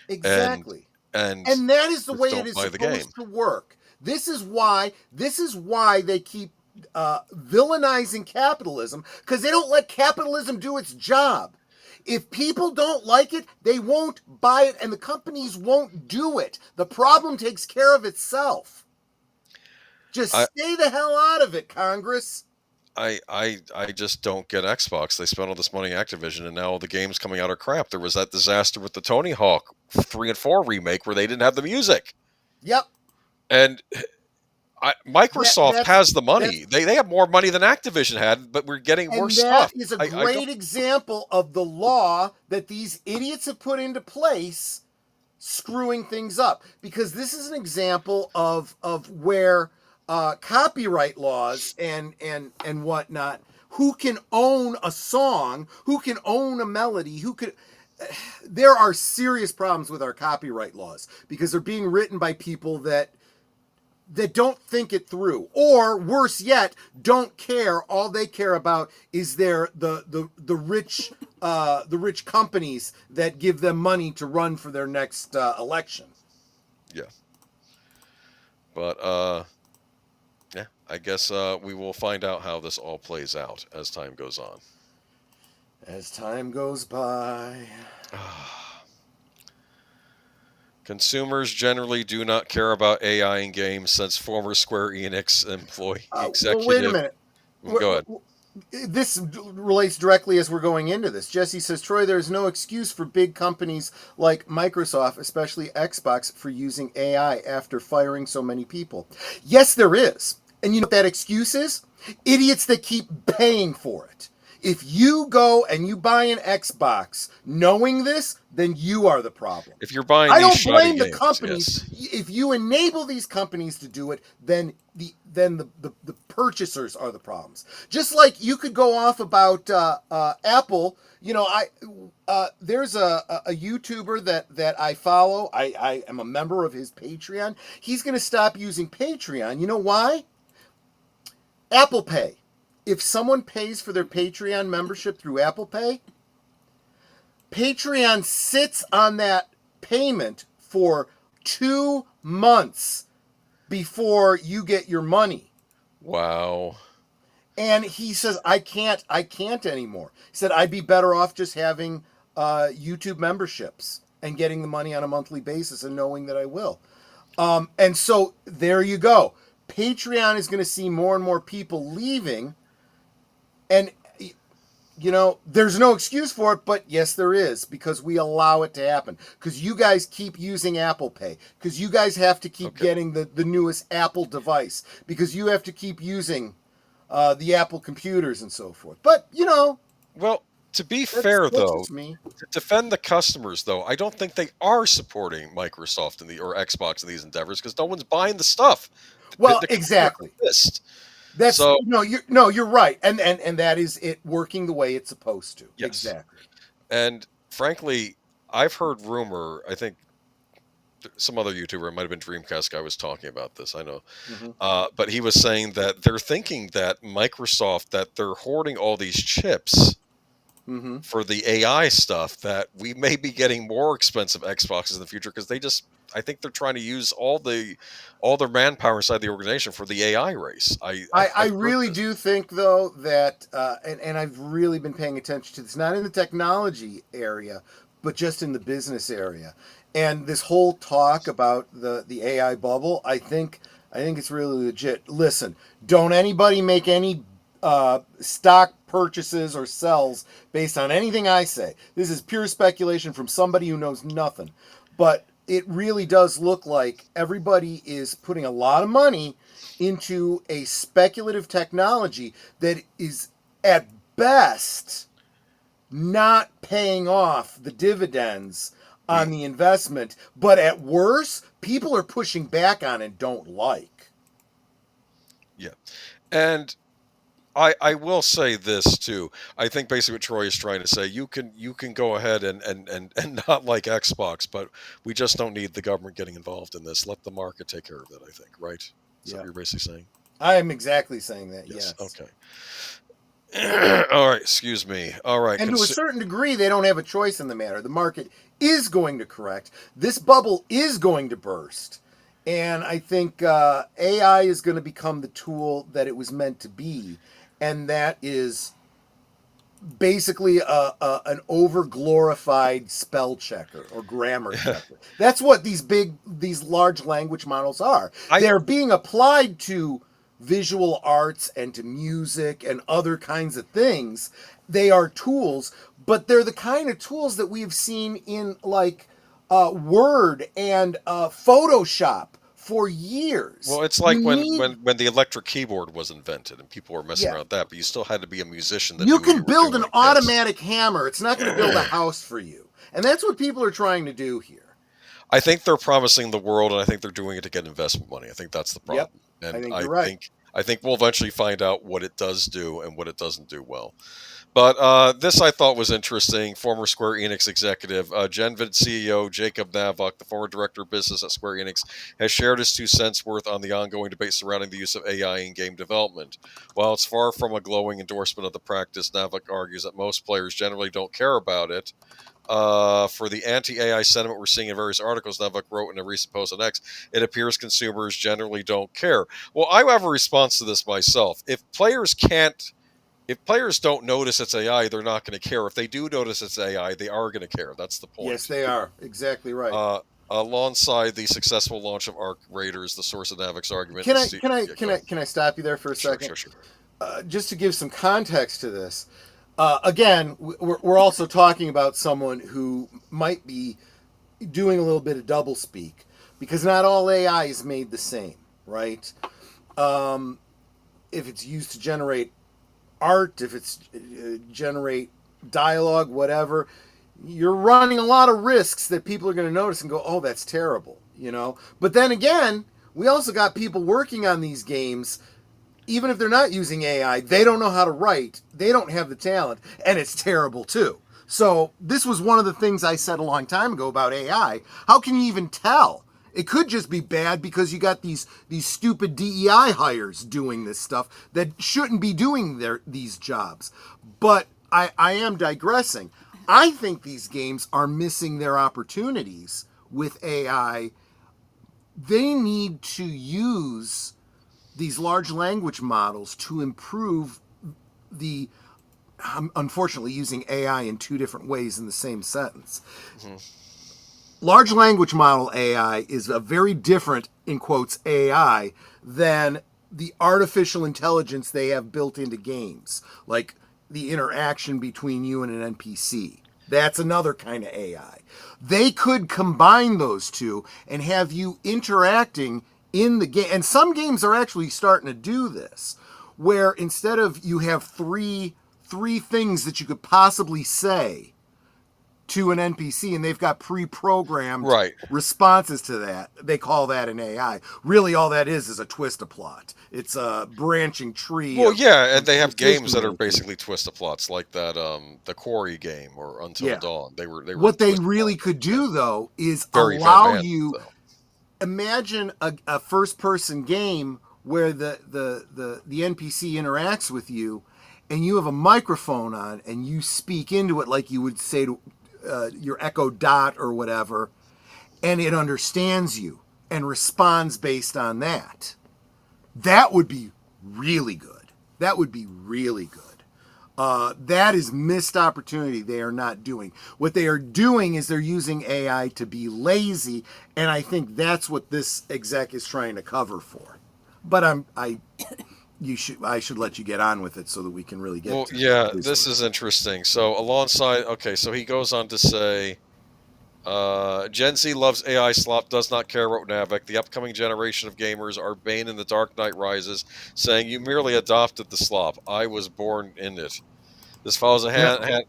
Exactly. And And that is the just way it don't is buy the game. supposed to work. This is why they keep villainizing capitalism, because they don't let capitalism do its job. If people don't like it, they won't buy it, and the companies won't do it. The problem takes care of itself. Just stay the hell out of it, Congress. I just don't get Xbox. They spent all this money on Activision, and now all the games coming out are crap. There was that disaster with the Tony Hawk 3 and 4 remake where they didn't have the music. Yep. And Microsoft has the money. They have more money than Activision had, but we're getting worse stuff. And that is a great example of the law that these idiots have put into place, screwing things up. Because this is an example of where copyright laws and whatnot, who can own a song, who can own a melody, there are serious problems with our copyright laws because they're being written by people that don't think it through, or worse yet, don't care. All they care about is the rich companies that give them money to run for their next election. Yeah. But yeah, I guess we will find out how this all plays out as time goes on. As time goes by. Consumers generally do not care about AI in games, since former Square Enix employee executive. Well, wait a minute. Go ahead. This relates directly as we're going into this. Jesse says, Troy, there's no excuse for big companies like Microsoft, especially Xbox, for using AI after firing so many people. Yes, there is. And you know what that excuse is? Idiots that keep paying for it. If you go and you buy an Xbox knowing this, then you are the problem. If you're buying I these don't blame the games, companies. yes. If you enable these companies to do it, then the purchasers are the problems. Just like you could go off about Apple. You know, there's a YouTuber that I follow. I am a member of his Patreon. He's going to stop using Patreon. You know why? Apple Pay. If someone pays for their Patreon membership through Apple Pay, Patreon sits on that payment for 2 months before you get your money. Wow. And he says, I can't anymore. He said, I'd be better off just having YouTube memberships and getting the money on a monthly basis and knowing that I will. And so there you go. Patreon is going to see more and more people leaving. And, you know, there's no excuse for it, but yes, there is, because we allow it to happen. Because you guys keep using Apple Pay. Because you guys have to keep getting the newest Apple device. Because you have to keep using the Apple computers and so forth. But, you know. Well, to be fair, though, to defend the customers, though, I don't think they are supporting Microsoft or Xbox in these endeavors, because no one's buying the stuff. Well, exactly. That's so, you're right, and that is it working the way it's supposed to. Yes. Exactly. And frankly, I've heard rumor. I think some other YouTuber, it might have been Dreamcast guy, was talking about this. I know, but he was saying that they're thinking that Microsoft, that they're hoarding all these chips for the AI stuff. That we may be getting more expensive Xboxes in the future because I think they're trying to use all their manpower inside the organization for the AI race. I really do think, though, that, and I've really been paying attention to this, not in the technology area, but just in the business area. And this whole talk about the AI bubble, I think it's really legit. Listen, don't anybody make any stock purchases or sells based on anything I say. This is pure speculation from somebody who knows nothing. But it really does look like everybody is putting a lot of money into a speculative technology that is at best not paying off the dividends on the investment, but at worst, people are pushing back on and don't like. Yeah. And I will say this too. I think basically what Troy is trying to say, you can go ahead and not like Xbox, but we just don't need the government getting involved in this. Let the market take care of that, I think, right? Is that Yeah. what you're basically saying? I am exactly saying that. Yes. Okay. All right, excuse me. All right. And to a certain degree, they don't have a choice in the matter. The market is going to correct. This bubble is going to burst. And I think AI is going to become the tool that it was meant to be. And that is basically an over-glorified spell checker or grammar checker. That's what these large language models are. They're being applied to visual arts and to music and other kinds of things. They are tools, but they're the kind of tools that we've seen in like Word and Photoshop for years. Well, it's like when the electric keyboard was invented and people were messing around with that, but you still had to be a musician. You can build an automatic hammer. It's not going to build a house for you. And that's what people are trying to do here. I think they're promising the world, and I think they're doing it to get investment money. I think that's the problem. Yep. And I think you're right. I think we'll eventually find out what it does do and what it doesn't do well. But this I thought was interesting. Former Square Enix executive, Genvid CEO Jacob Navok, the former director of business at Square Enix, has shared his 2 cents worth on the ongoing debate surrounding the use of AI in game development. While it's far from a glowing endorsement of the practice, Navok argues that most players generally don't care about it. For the anti-AI sentiment we're seeing in various articles, Navok wrote in a recent post on X, it appears consumers generally don't care. Well, I have a response to this myself. If players don't notice it's AI, they're not going to care. If they do notice it's AI, they are going to care. That's the point. Yes, they are. Exactly right. Alongside the successful launch of Arc Raiders, the source of Navok's argument. Can I stop you there for a second? Sure. Just to give some context to this. Again, we're also talking about someone who might be doing a little bit of doublespeak, because not all AI is made the same, right? If it's used to generate art, if it's generate dialogue, whatever, you're running a lot of risks that people are going to notice and go, oh, that's terrible, you know? But then again, we also got people working on these games. Even if they're not using AI, they don't know how to write. They don't have the talent, and it's terrible too. So this was one of the things I said a long time ago about AI. How can you even tell? It could just be bad because you got these stupid DEI hires doing this stuff that shouldn't be doing these jobs. But I am digressing. I think these games are missing their opportunities with AI. They need to use these large language models to improve the, I'm unfortunately using AI in 2 different ways in the same sentence. Mm-hmm. Large language model AI is a very different, in quotes, AI than the artificial intelligence they have built into games, like the interaction between you and an NPC. That's another kind of AI. They could combine those two and have you interacting in the game. And some games are actually starting to do this, where instead of you have three things that you could possibly say to an NPC, and they've got pre-programmed responses to that. They call that an AI. Really, all that is a twist-a-plot. It's a branching tree. Well, yeah, and they have games that are basically twist-a-plots, like that the Quarry game or Until Dawn. They were what they really could do, though, is allow you. Imagine a first-person game where the NPC interacts with you, and you have a microphone on, and you speak into it like you would say to your Echo Dot or whatever, and it understands you and responds based on that. That would be really good. That would be really good. That is missed opportunity they are not doing. What they are doing is they're using AI to be lazy, and I think that's what this exec is trying to cover for. But I should let you get on with it so that we can really get to it. This is interesting. So alongside, so he goes on to say, Gen Z loves AI slop, does not care about Navok. The upcoming generation of gamers are Bane in The Dark Knight Rises, saying, you merely adopted the slop. I was born in it. This follows a hand.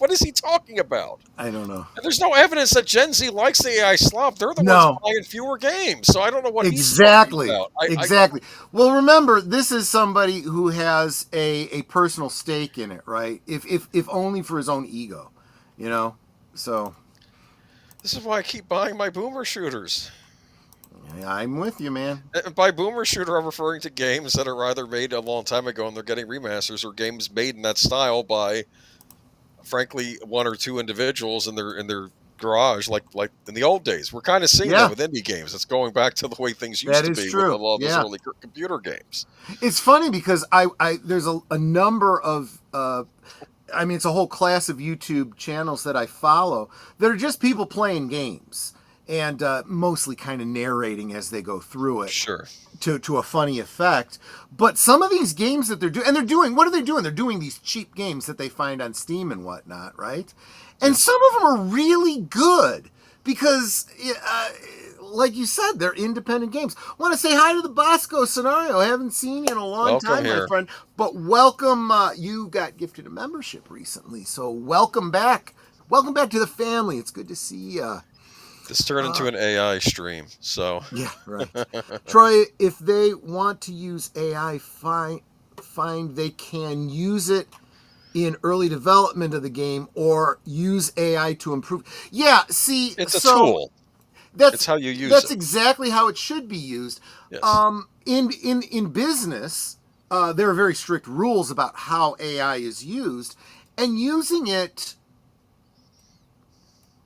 What is he talking about? I don't know. And there's no evidence that Gen Z likes the AI slop. They're the No. ones buying fewer games. So I don't know what Exactly. he's talking about. Exactly. Well, remember, this is somebody who has a personal stake in it, right? If only for his own ego, you know? So This is why I keep buying my boomer shooters. I'm with you, man. And by boomer shooter, I'm referring to games that are either made a long time ago and they're getting remasters, or games made in that style by, frankly, one or two individuals in their garage, like in the old days. We're kind of seeing that with indie games. It's going back to the way things used to be with a lot of those early computer games. It's funny because I there's a number of I mean, it's a whole class of YouTube channels that I follow that are just people playing games and mostly kind of narrating as they go through it. Sure. To a funny effect. But some of these games that they're doing, what are they doing? They're doing these cheap games that they find on Steam and whatnot, right? And some of them are really good because, like you said, they're independent games. I want to say hi to the Bosco Scenario. I haven't seen you in a long time, my friend. But welcome. You got gifted a membership recently, so welcome back. Welcome back to the family. It's good to see you. This turned into an AI stream, so... Yeah, right. Troy, if they want to use AI, fine, they can use it in early development of the game or use AI to improve. Yeah, see... It's a tool. That's how you use it. That's exactly how it should be used. Yes. In business, there are very strict rules about how AI is used, and using it...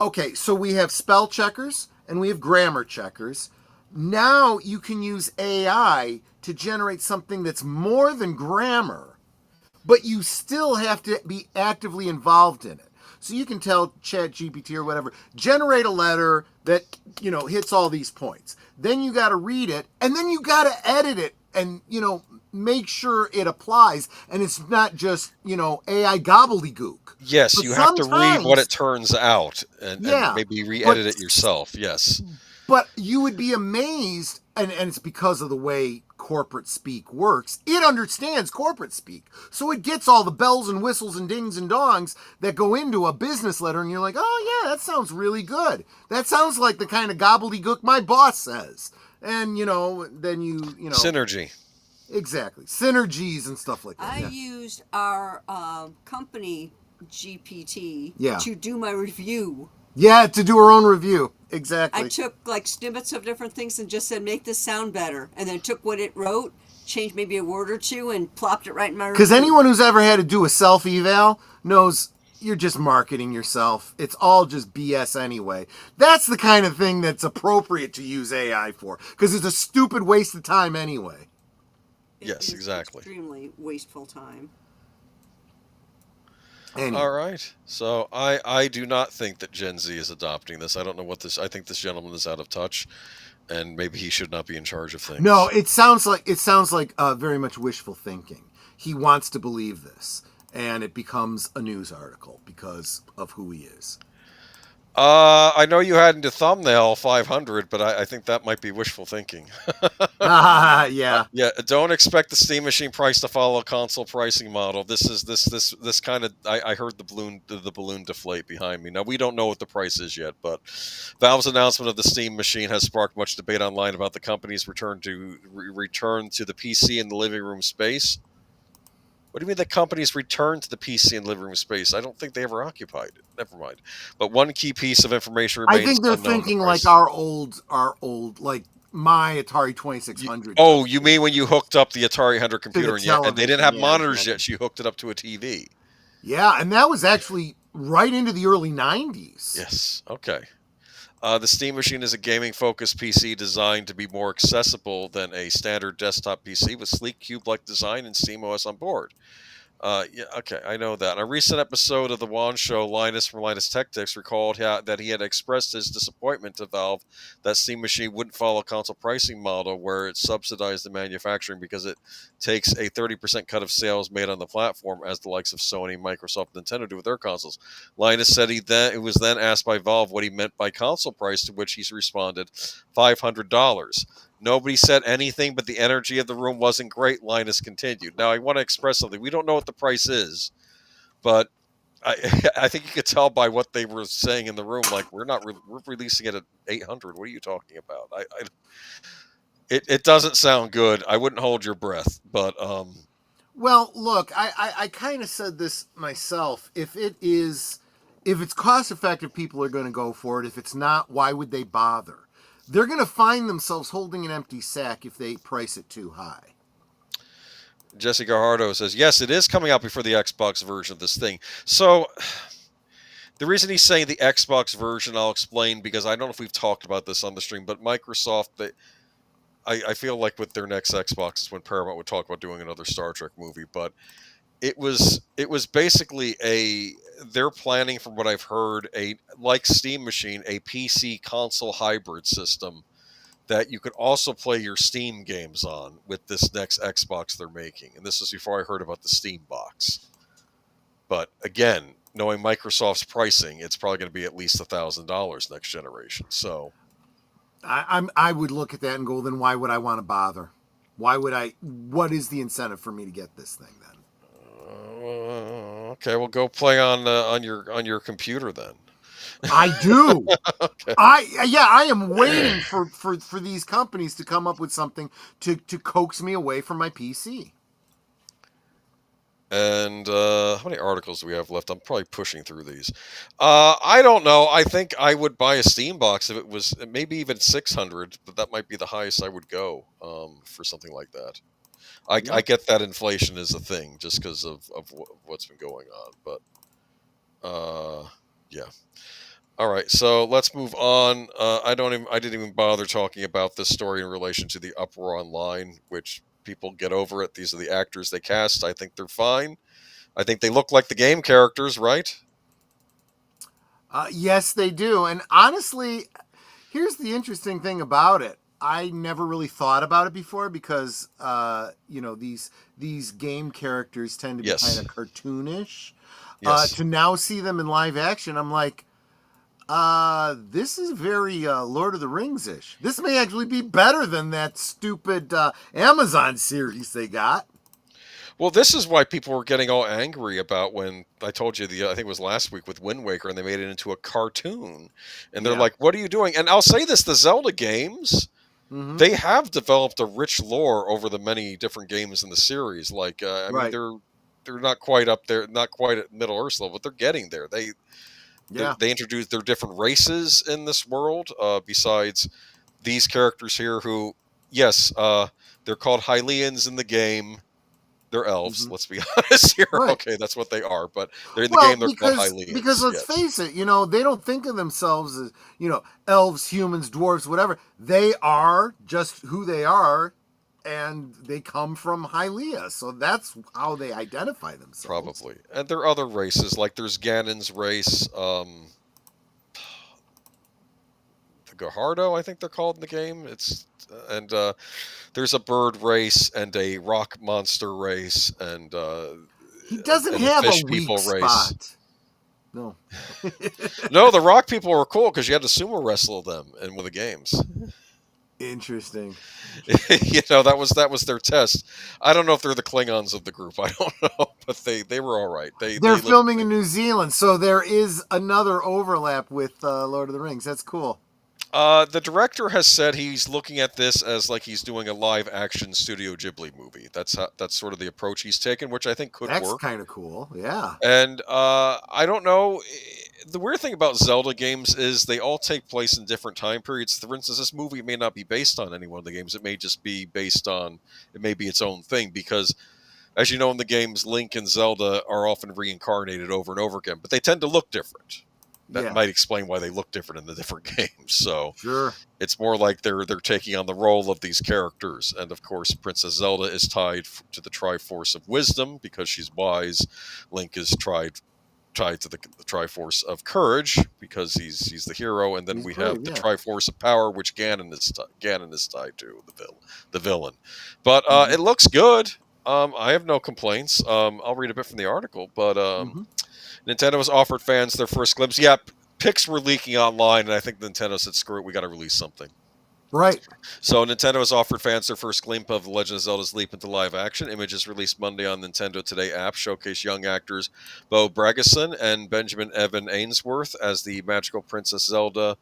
Okay, so we have spell checkers and we have grammar checkers. Now you can use AI to generate something that's more than grammar, but you still have to be actively involved in it. So you can tell ChatGPT or whatever, generate a letter that, you know, hits all these points. Then you got to read it, and then you got to edit it and, you know, make sure it applies and it's not just, you know, AI gobbledygook. Yes, but you have to read what it turns out and maybe re-edit it yourself. Yes. But you would be amazed, and it's because of the way corporate speak works. It understands corporate speak. So it gets all the bells and whistles and dings and dongs that go into a business letter, and you're like, oh yeah, that sounds really good. That sounds like the kind of gobbledygook my boss says. And, you know, then you know. Synergy. Exactly. Synergies and stuff like that. I used our company GPT to do my review. Yeah, to do her own review. Exactly. I took like snippets of different things and just said, make this sound better. And then took what it wrote, changed maybe a word or two, and plopped it right in my review. Because anyone who's ever had to do a self-eval knows you're just marketing yourself. It's all just BS anyway. That's the kind of thing that's appropriate to use AI for. Because it's a stupid waste of time anyway. Yes, exactly. Extremely wasteful time. Anyway. All right. So I do not think that Gen Z is adopting this. I don't know what this... I think this gentleman is out of touch, and maybe he should not be in charge of things. No, it sounds like very much wishful thinking. He wants to believe this, and it becomes a news article because of who he is. I know you had in the thumbnail 500, but I think that might be wishful thinking. Yeah. Yeah. Don't expect the Steam Machine price to follow a console pricing model. This is this kind of. I heard the balloon deflate behind me. Now we don't know what the price is yet, but Valve's announcement of the Steam Machine has sparked much debate online about the company's return to the PC in the living room space. What do you mean the company's return to the PC and living room space? I don't think they ever occupied it. Never mind. But one key piece of information remains. I think they're thinking like our old, like my Atari 2600. Oh, you mean when you hooked up the Atari 100 computer and they didn't have monitors exactly. yet? You hooked it up to a TV. Yeah, and that was actually right into the early 90s. Yes. Okay. The Steam Machine is a gaming-focused PC designed to be more accessible than a standard desktop PC with sleek cube-like design and SteamOS on board. Yeah, okay, I know that. In a recent episode of The Wand Show, Linus from Linus Tech Tips recalled that he had expressed his disappointment to Valve that Steam Machine wouldn't follow a console pricing model where it subsidized the manufacturing because it takes a 30% cut of sales made on the platform, as the likes of Sony, Microsoft, and Nintendo do with their consoles. Linus said he was then asked by Valve what he meant by console price, to which he responded, $500. Nobody said anything, but the energy of the room wasn't great, Linus continued. Now, I want to express something. We don't know what the price is, but I think you could tell by what they were saying in the room. Like, we're releasing it at 800. What are you talking about? It doesn't sound good. I wouldn't hold your breath, but Well, look, I kind of said this myself. If it's cost effective, people are going to go for it. If it's not, why would they bother? They're going to find themselves holding an empty sack if they price it too high. Jesse Gajardo says, yes, it is coming out before the Xbox version of this thing. So the reason he's saying the Xbox version, I'll explain, because I don't know if we've talked about this on the stream, but Microsoft, I feel like with their next Xbox is when Paramount would talk about doing another Star Trek movie, but it was basically they're planning, from what I've heard, like Steam Machine, a PC console hybrid system that you could also play your Steam games on with this next Xbox they're making. And this is before I heard about the Steam box. But again, knowing Microsoft's pricing, it's probably going to be at least $1,000 next generation. So I would look at that and go, then why would I want to bother? What is the incentive for me to get this thing then? Okay, well, go play on your computer then. I do. Okay. I am waiting for these companies to come up with something to coax me away from my PC. And how many articles do we have left? I'm probably pushing through these. I don't know. I think I would buy a Steam box if it was maybe even 600, but that might be the highest I would go for something like that. I get that inflation is a thing just because of what's been going on, but yeah. All right, so let's move on. I didn't even bother talking about this story in relation to the uproar online, which people get over it. These are the actors they cast. I think they're fine. I think they look like the game characters, right? Yes, they do. And honestly, here's the interesting thing about it. I never really thought about it before because these game characters tend to be kind of cartoonish. Yes. To now see them in live action, I'm like, this is very Lord of the Rings-ish. This may actually be better than that stupid Amazon series they got. Well, this is why people were getting all angry about when I told you I think it was last week with Wind Waker, and they made it into a cartoon. And they're like, what are you doing? And I'll say this, the Zelda games, they have developed a rich lore over the many different games in the series. Like, I mean, they're not quite up there, not quite at Middle Earth level, but they're getting there. They introduced their different races in this world, besides these characters here who, yes, they're called Hylians in the game. They're elves, let's be honest here. Right. Okay, that's what they are, but they're in the game, they're called Hylians. Because let's face it, they don't think of themselves as, elves, humans, dwarves, whatever. They are just who they are, and they come from Hylia, so that's how they identify themselves. Probably. And there are other races, like there's Ganon's race, the Gajardo, I think they're called in the game. And there's a bird race and a rock monster race, and he doesn't have a weak spot. No. No, the rock people were cool because you had to sumo wrestle them in one of the games. Interesting. that was their test. I don't know if they're the Klingons of the group. I don't know, but they were all right. They're filming in New Zealand, so there is another overlap with Lord of the Rings. That's cool. The director has said he's looking at this as like he's doing a live action Studio Ghibli movie. That's sort of the approach he's taken, which I think could work. That's kind of cool, yeah. And I don't know. The weird thing about Zelda games is they all take place in different time periods. For instance, this movie may not be based on any one of the games. It may just be it may be its own thing because, as you know, in the games, Link and Zelda are often reincarnated over and over again, but they tend to look different. That might explain why they look different in the different games. So sure, it's more like they're taking on the role of these characters. And of course, Princess Zelda is tied to the Triforce of Wisdom because she's wise. Link is tied to the Triforce of Courage because he's the hero. And then we have the Triforce of Power, which Ganon is tied to, the villain. But it looks good. I have no complaints. I'll read a bit from the article, but Nintendo has offered fans their first glimpse. Yeah, pics were leaking online, and I think Nintendo said, screw it, we got to release something. Right. So Nintendo has offered fans their first glimpse of The Legend of Zelda's leap into live action. Images released Monday on Nintendo Today app showcase young actors Bo Bragason and Benjamin Evan Ainsworth as the magical Princess Zelda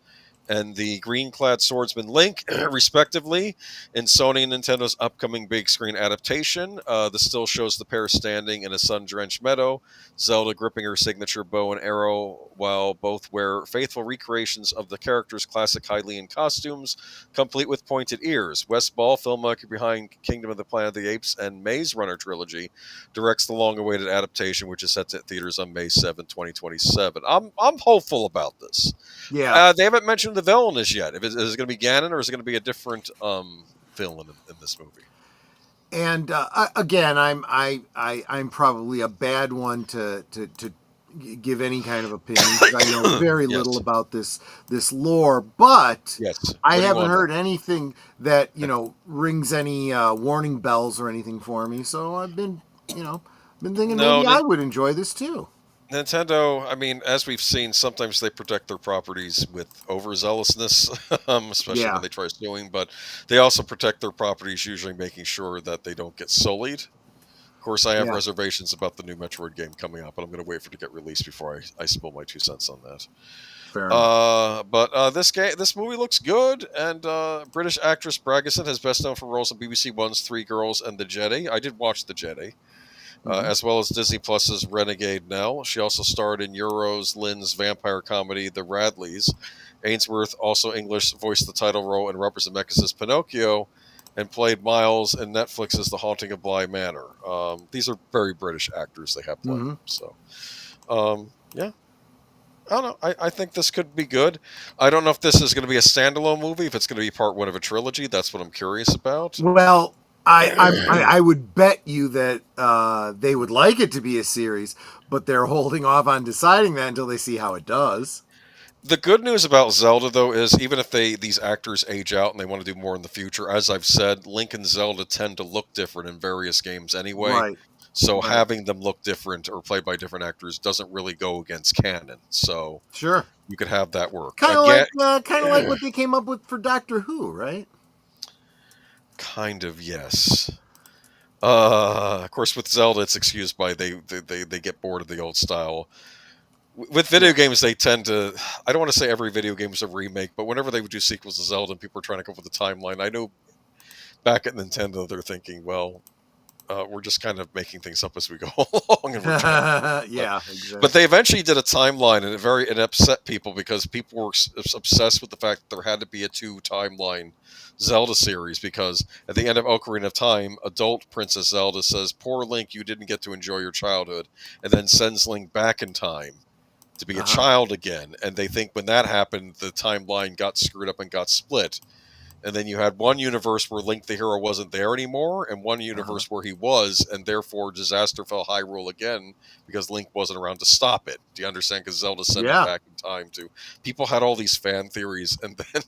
and the green-clad swordsman Link, respectively, in Sony and Nintendo's upcoming big screen adaptation. The still shows the pair standing in a sun-drenched meadow, Zelda gripping her signature bow and arrow, while both wear faithful recreations of the characters' classic Hylian costumes, complete with pointed ears. Wes Ball, filmmaker behind Kingdom of the Planet of the Apes and Maze Runner trilogy, directs the long-awaited adaptation, which is set to theaters on May 7, 2027. I'm hopeful about this. Yeah. They haven't mentioned the villain is yet. Is it going to be Ganon or is it going to be a different villain in this movie? And again, I'm probably a bad one to give any kind of opinion because I know very Yes. little about this lore. But Yes. I What do you haven't want? heard anything that rings any warning bells or anything for me. So I've been thinking No, maybe I would enjoy this too. Nintendo, I mean, as we've seen, sometimes they protect their properties with overzealousness, especially Yeah. when they try suing, but they also protect their properties, usually making sure that they don't get sullied. Of course, I have Yeah. reservations about the new Metroid game coming out, but I'm going to wait for it to get released before I spill my 2 cents on that. Fair enough. But this movie looks good, and British actress Bragason is best known for roles in BBC One's Three Girls and The Jetty. I did watch The Jetty. As well as Disney Plus's Renegade Nell. She also starred in Euros Lynn's vampire comedy The Radleys. Ainsworth also English voiced the title role in Robert Zemeckis' Pinocchio and played Miles in Netflix's The Haunting of Bly Manor. These are very British actors they have played. So, yeah. I don't know. I think this could be good. I don't know if this is going to be a standalone movie, if it's going to be part one of a trilogy. That's what I'm curious about. Well, I would bet you that they would like it to be a series, but they're holding off on deciding that until they see how it does. The good news about Zelda, though, is even if these actors age out and they want to do more in the future, as I've said, Link and Zelda tend to look different in various games anyway. Right. So Right. having them look different or played by different actors doesn't really go against canon. So Sure. you could have that work. Kind of Again- like what they came up with for Doctor Who, right? Kind of, yes. Of course, with Zelda, it's excused by they get bored of the old style. With video games, they tend to. I don't want to say every video game is a remake, but whenever they would do sequels to Zelda, and people are trying to come up with a timeline. I know back at Nintendo, they're thinking, well, we're just kind of making things up as we go along. And we're trying Yeah, exactly. But they eventually did a timeline, and it upset people because people were obsessed with the fact that there had to be a 2-timeline Zelda series, because at the end of Ocarina of Time, adult Princess Zelda says, "Poor Link, you didn't get to enjoy your childhood," and then sends Link back in time to be a child again. And they think when that happened, the timeline got screwed up and got split. And then you had one universe where Link the hero wasn't there anymore, and one universe where he was, and therefore disaster fell Hyrule again because Link wasn't around to stop it. Do you understand? Because Zelda sent him back in time to. People had all these fan theories, and then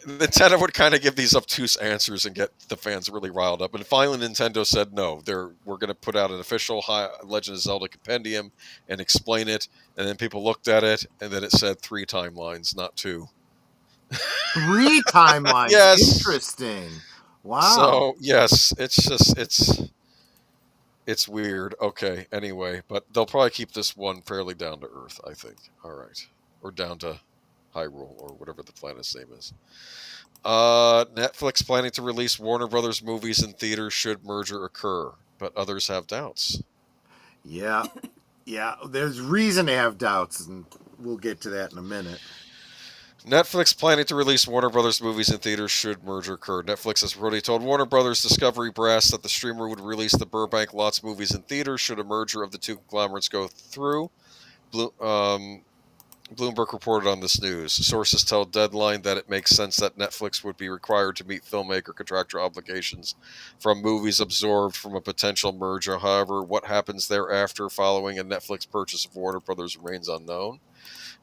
Nintendo would kind of give these obtuse answers and get the fans really riled up. And finally, Nintendo said, no, we're going to put out an official Legend of Zelda compendium and explain it. And then people looked at it, and then it said 3 timelines, not 2. 3 timelines. Yes. Interesting. Wow. So, yes, it's weird. Okay, anyway, but they'll probably keep this one fairly down to earth, I think. All right. Or down to Hyrule, or whatever the planet's name is. Netflix planning to release Warner Brothers movies in theaters should merger occur, but others have doubts. Yeah. Yeah, there's reason to have doubts, and we'll get to that in a minute. Netflix planning to release Warner Brothers movies in theaters should merger occur. Netflix has already told Warner Brothers Discovery Brass that the streamer would release the Burbank Lots movies in theaters should a merger of the two conglomerates go through. Bloomberg reported on this news. Sources tell Deadline that it makes sense that Netflix would be required to meet filmmaker contractual obligations from movies absorbed from a potential merger. However, what happens thereafter following a Netflix purchase of Warner Brothers remains unknown.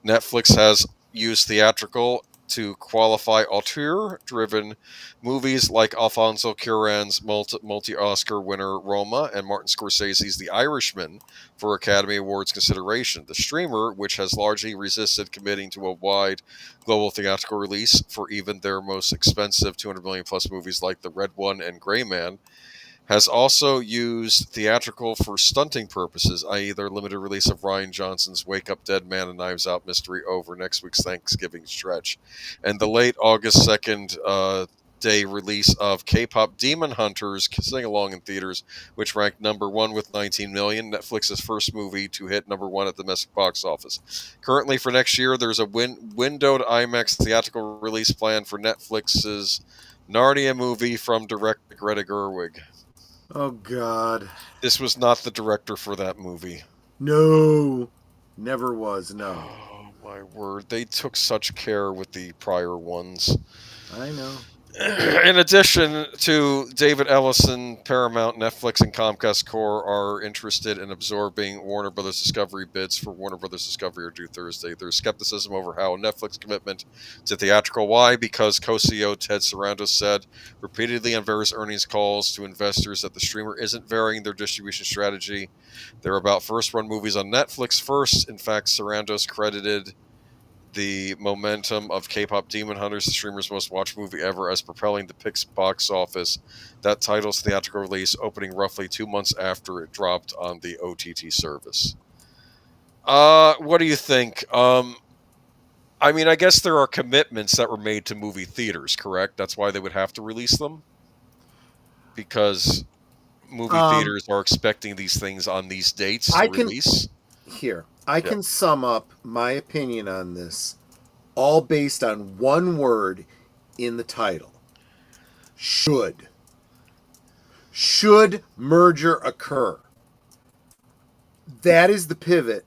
Netflix has used theatrical to qualify auteur-driven movies like Alfonso Cuarón's multi-Oscar winner Roma and Martin Scorsese's The Irishman for Academy Awards consideration. The streamer, which has largely resisted committing to a wide global theatrical release for even their most expensive 200 million plus movies like The Red One and Gray Man, has also used theatrical for stunting purposes, i.e. their limited release of Rian Johnson's Wake Up Dead Man and Knives Out mystery over next week's Thanksgiving stretch, and the late August 2nd day release of K-pop Demon Hunters Sing Along in theaters, which ranked number 1 with 19 million, Netflix's first movie to hit number 1 at the domestic box office. Currently for next year, there's a windowed IMAX theatrical release plan for Netflix's Narnia movie from director Greta Gerwig. Oh, God. This was not the director for that movie. No. Never was, no. Oh, my word. They took such care with the prior ones. I know. In addition to David Ellison, Paramount, Netflix, and Comcast Core are interested in absorbing Warner Brothers Discovery bids for Warner Brothers Discovery are due Thursday. There's skepticism over how Netflix commitment to theatrical. Why? Because co-CEO Ted Sarandos said repeatedly on various earnings calls to investors that the streamer isn't varying their distribution strategy. They're about first-run movies on Netflix first. In fact, Sarandos credited the momentum of K-pop Demon Hunters, the streamer's most watched movie ever, as propelling the Pix box office. That title's theatrical release opening roughly 2 months after it dropped on the OTT service. What do you think? I mean, I guess there are commitments that were made to movie theaters, correct? That's why they would have to release them? Because movie theaters are expecting these things on these dates to release? I can sum up my opinion on this all based on one word in the title. Should. Should merger occur? That is the pivot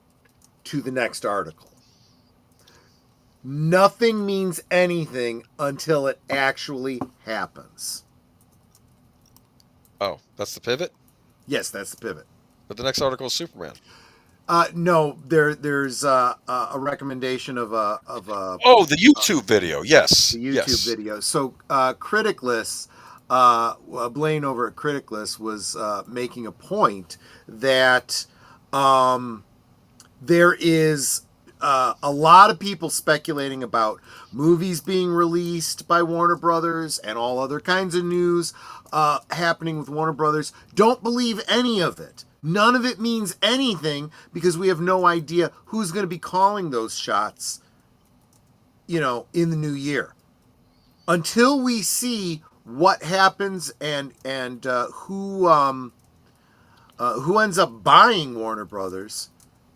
to the next article. Nothing means anything until it actually happens. Oh, that's the pivot? Yes, that's the pivot. But the next article is Superman. No, there's a recommendation of a the YouTube video. Yes, the YouTube video. So Criticless, Blaine over at Criticless was making a point that there is a lot of people speculating about movies being released by Warner Brothers and all other kinds of news happening with Warner Brothers. Don't believe any of it. None of it means anything because we have no idea who's going to be calling those shots, in the new year. Until we see what happens and who ends up buying Warner Brothers,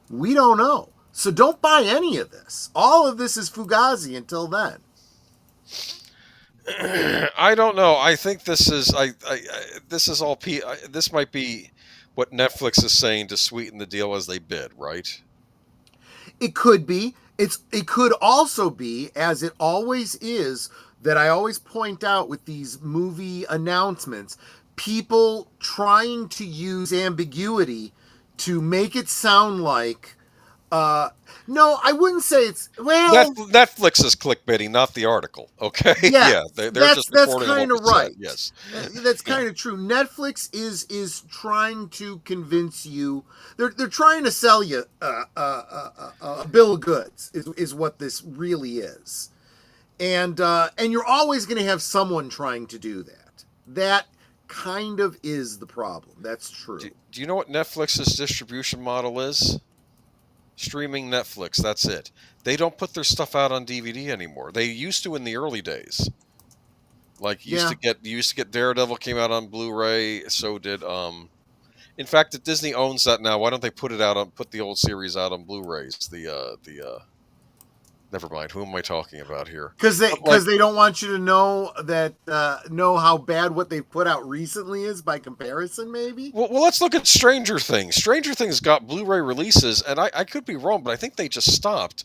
we don't know. So don't buy any of this. All of this is fugazi until then. I don't know. I think this is this is all this might be what Netflix is saying to sweeten the deal as they bid, right? It could be. It could also be, as it always is, that I always point out with these movie announcements, people trying to use ambiguity to make it sound like no, I wouldn't say it's Netflix is clickbaiting, not the article. Okay, they're just reporting kind of what right. Said. Yes, that's kind of true. Netflix is trying to convince you. They're trying to sell you a bill of goods. Is what this really is, and you're always going to have someone trying to do that. That kind of is the problem. That's true. Do you know what Netflix's distribution model is? Streaming Netflix, that's it. They don't put their stuff out on DVD anymore. They used to in the early days. Like you used to get Daredevil came out on Blu-ray, so did in fact Disney owns that now. Why don't they put the old series out on Blu-rays? Never mind. Who am I talking about here? Because they don't want you to know that know how bad what they've put out recently is by comparison, maybe. Well, let's look at Stranger Things. Stranger Things got Blu-ray releases, and I could be wrong, but I think they just stopped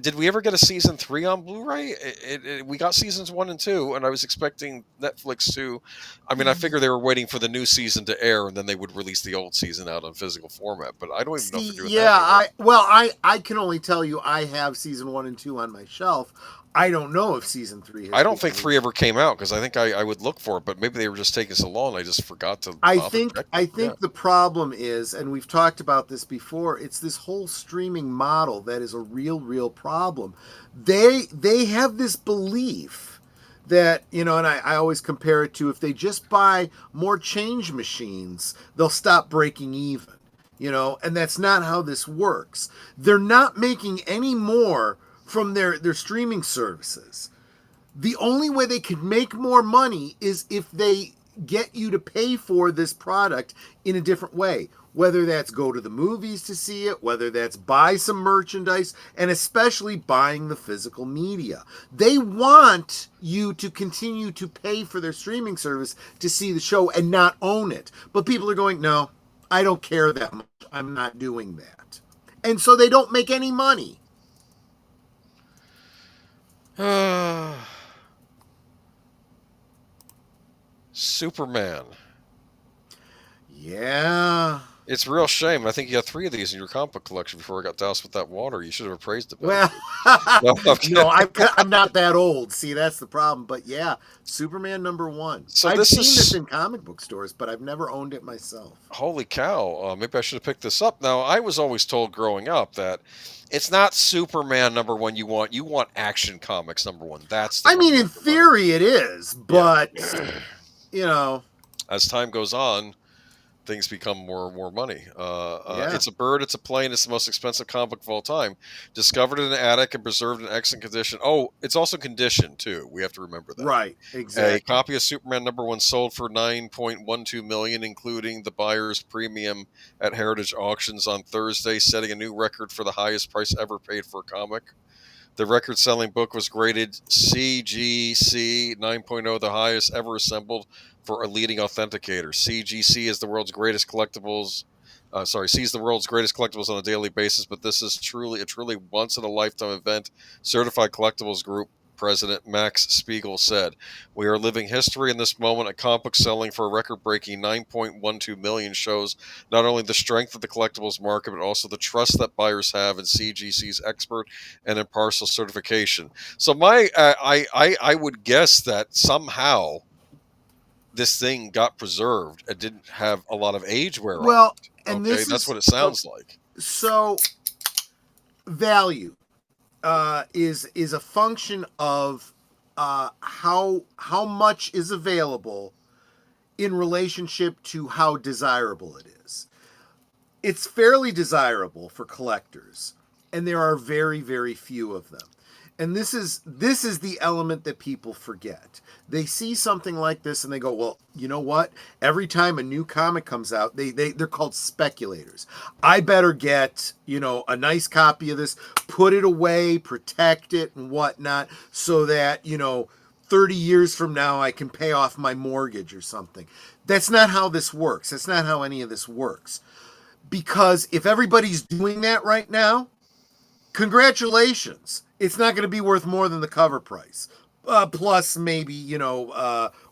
Did we ever get a season 3 on Blu-ray? We got seasons 1 and 2, and I was expecting Netflix to. I mean, I figured they were waiting for the new season to air, and then they would release the old season out on physical format. But I don't even know if they're doing that anymore. I can only tell you I have season 1 and 2 on my shelf. I don't know if season 3 has I don't think 3 ever came out, because I think I would look for it, but maybe they were just taking so long I just forgot to. I think the problem is, and we've talked about this before, it's this whole streaming model that is a real problem. They have this belief that, and I always compare it to, if they just buy more change machines, they'll stop breaking even, and that's not how this works. They're not making any more from their streaming services. The only way they could make more money is if they get you to pay for this product in a different way. Whether that's go to the movies to see it, whether that's buy some merchandise, and especially buying the physical media. They want you to continue to pay for their streaming service to see the show and not own it. But people are going, no, I don't care that much. I'm not doing that. And so they don't make any money. Superman. Yeah. It's a real shame. I think you had 3 of these in your comic book collection before I got doused with that water. You should have appraised it better. Well, No, I'm not that old. See, that's the problem. But yeah, Superman #1. So I've seen this in comic book stores, but I've never owned it myself. Holy cow. Maybe I should have picked this up. Now, I was always told growing up that it's not Superman #1 you want. You want Action Comics #1. That's the in theory it is, but, As time goes on, things become more and more money. Yeah. It's a bird, it's a plane, it's the most expensive comic book of all time. Discovered in an attic and preserved in excellent condition. Oh, it's also conditioned, too. We have to remember that. Right, exactly. A copy of Superman #1 sold for $9.12 million, including the buyer's premium at Heritage Auctions on Thursday, setting a new record for the highest price ever paid for a comic. The record-selling book was graded CGC 9.0, the highest ever assembled for a leading authenticator. CGC is the world's greatest collectibles. Sees the world's greatest collectibles on a daily basis, but this is truly once-in-a-lifetime event. Certified Collectibles Group President Max Spiegel said, "We are living history in this moment. A comic book selling for a record-breaking 9.12 million shows not only the strength of the collectibles market, but also the trust that buyers have in CGC's expert and impartial certification." So I would guess that somehow this thing got preserved and didn't have a lot of age wear on it. And that's what it sounds like. So value is a function of how much is available in relationship to how desirable it is. It's fairly desirable for collectors, and there are very, very few of them. And this is the element that people forget. They see something like this and they go, well, you know what? Every time a new comic comes out, they're called speculators. I better get, a nice copy of this, put it away, protect it and whatnot, so that, 30 years from now I can pay off my mortgage or something. That's not how this works. That's not how any of this works. Because if everybody's doing that right now, congratulations. It's not going to be worth more than the cover price. Plus maybe,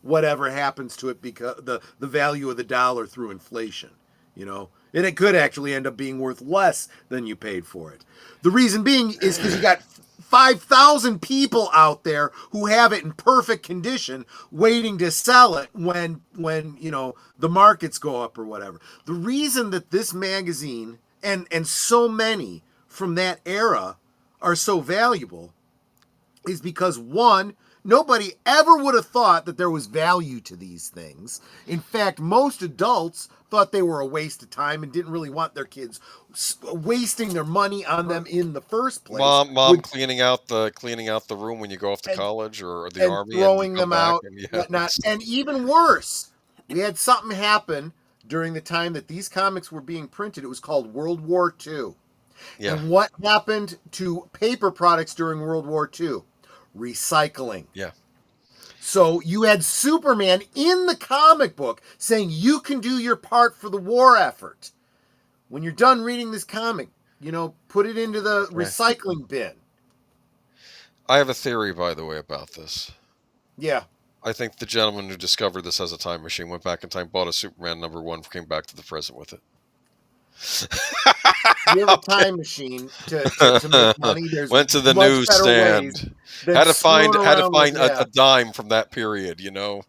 whatever happens to it because the value of the dollar through inflation, And it could actually end up being worth less than you paid for it. The reason being is because you got 5,000 people out there who have it in perfect condition waiting to sell it when the markets go up or whatever. The reason that this magazine and so many from that era are so valuable is because, one, nobody ever would have thought that there was value to these things. In fact, most adults thought they were a waste of time and didn't really want their kids wasting their money on them in the first place. Mom cleaning out the room when you go off to college or the army, throwing them out, whatnot. And even worse, we had something happen during the time that these comics were being printed. It was called World War II. Yeah. And what happened to paper products during World War II? Recycling. Yeah. So you had Superman in the comic book saying you can do your part for the war effort. When you're done reading this comic, put it into the recycling bin. I have a theory, by the way, about this. Yeah. I think the gentleman who discovered this as a time machine went back in time, bought a Superman #1, came back to the present with it. You have a time machine to make money. There's went to the much better ways newsstand. than Had to screwing around find with, yeah. a dime from that period, you know,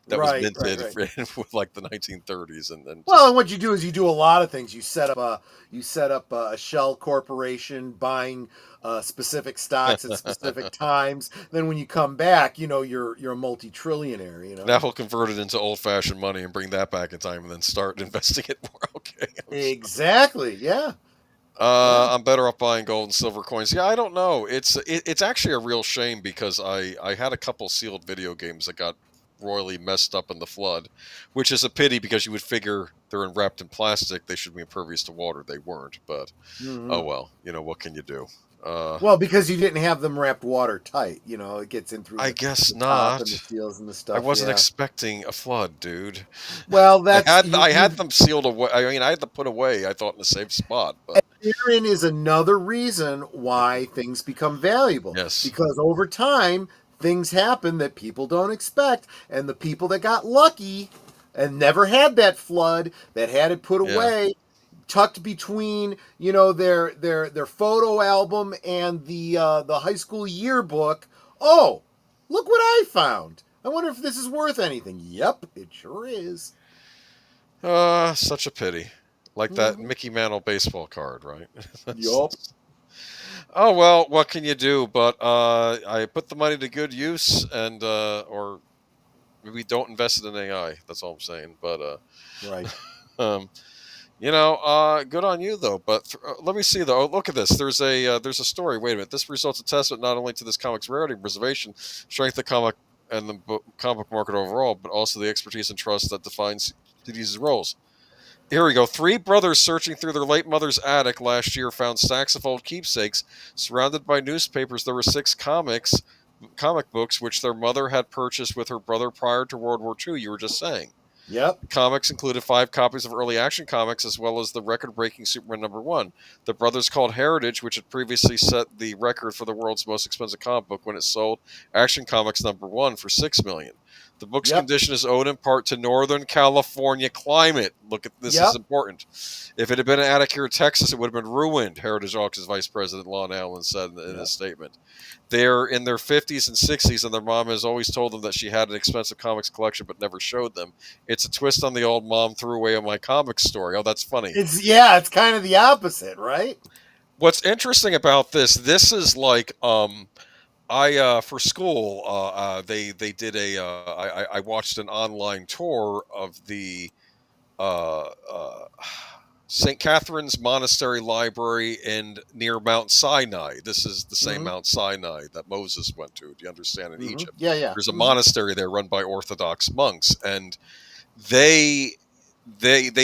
that was Right, minted right. with like the 1930s, and then Well, and what you do is you do a lot of things. You set up a shell corporation buying specific stocks at specific times. Then when you come back, you're a multi-trillionaire. now he'll convert it into old-fashioned money and bring that back in time, and then start investing it more. Okay, Exactly. Yeah. I'm better off buying gold and silver coins. Yeah, I don't know. It's actually a real shame because I had a couple sealed video games that got royally messed up in the flood, which is a pity because you would figure they're wrapped in plastic. They should be impervious to water. They weren't, but oh well. What can you do? Well, because you didn't have them wrapped watertight, it gets in through. I guess the top not. and the seals and the stuff. I wasn't yeah. expecting a flood, dude. Well, that's I had them sealed away. I mean, I had them put away. I thought in a safe spot, but herein is another reason why things become valuable. Yes. Because over time, things happen that people don't expect, and the people that got lucky and never had that flood, that had it put away, tucked between their photo album and the high school yearbook. Oh, look what I found! I wonder if this is worth anything. Yep, it sure is. Such a pity. Like that Mickey Mantle baseball card, right? Yup. Oh well, what can you do? But I put the money to good use, and or maybe don't invest it in AI. That's all I'm saying. But right. Good on you though. But let me see though. Oh, look at this. There's a story. Wait a minute. This results in testament not only to this comic's rarity and preservation, strength of comic and the comic market overall, but also the expertise and trust that defines these roles. Here we go. 3 brothers searching through their late mother's attic last year found stacks of old keepsakes. Surrounded by newspapers, there were 6 comic books which their mother had purchased with her brother prior to World War II. You were just saying. Yep. Comics included 5 copies of early Action Comics as well as the record-breaking Superman #1. The brothers called Heritage, which had previously set the record for the world's most expensive comic book when it sold Action Comics #1 for $6 million. The book's condition is owed in part to Northern California climate. Look at this is important. If it had been an attic here in Texas, it would have been ruined, Heritage Auctions Vice President Lon Allen said in a statement. They're in their 50s and 60s, and their mom has always told them that she had an expensive comics collection but never showed them. It's a twist on the old mom threw away on my comics story. Oh, that's funny. It's kind of the opposite, right? What's interesting about this is like for school, they did I watched an online tour of the St. Catherine's Monastery Library near Mount Sinai. This is the same Mount Sinai that Moses went to. Do you understand? In Egypt, yeah. There's a monastery there run by Orthodox monks, and they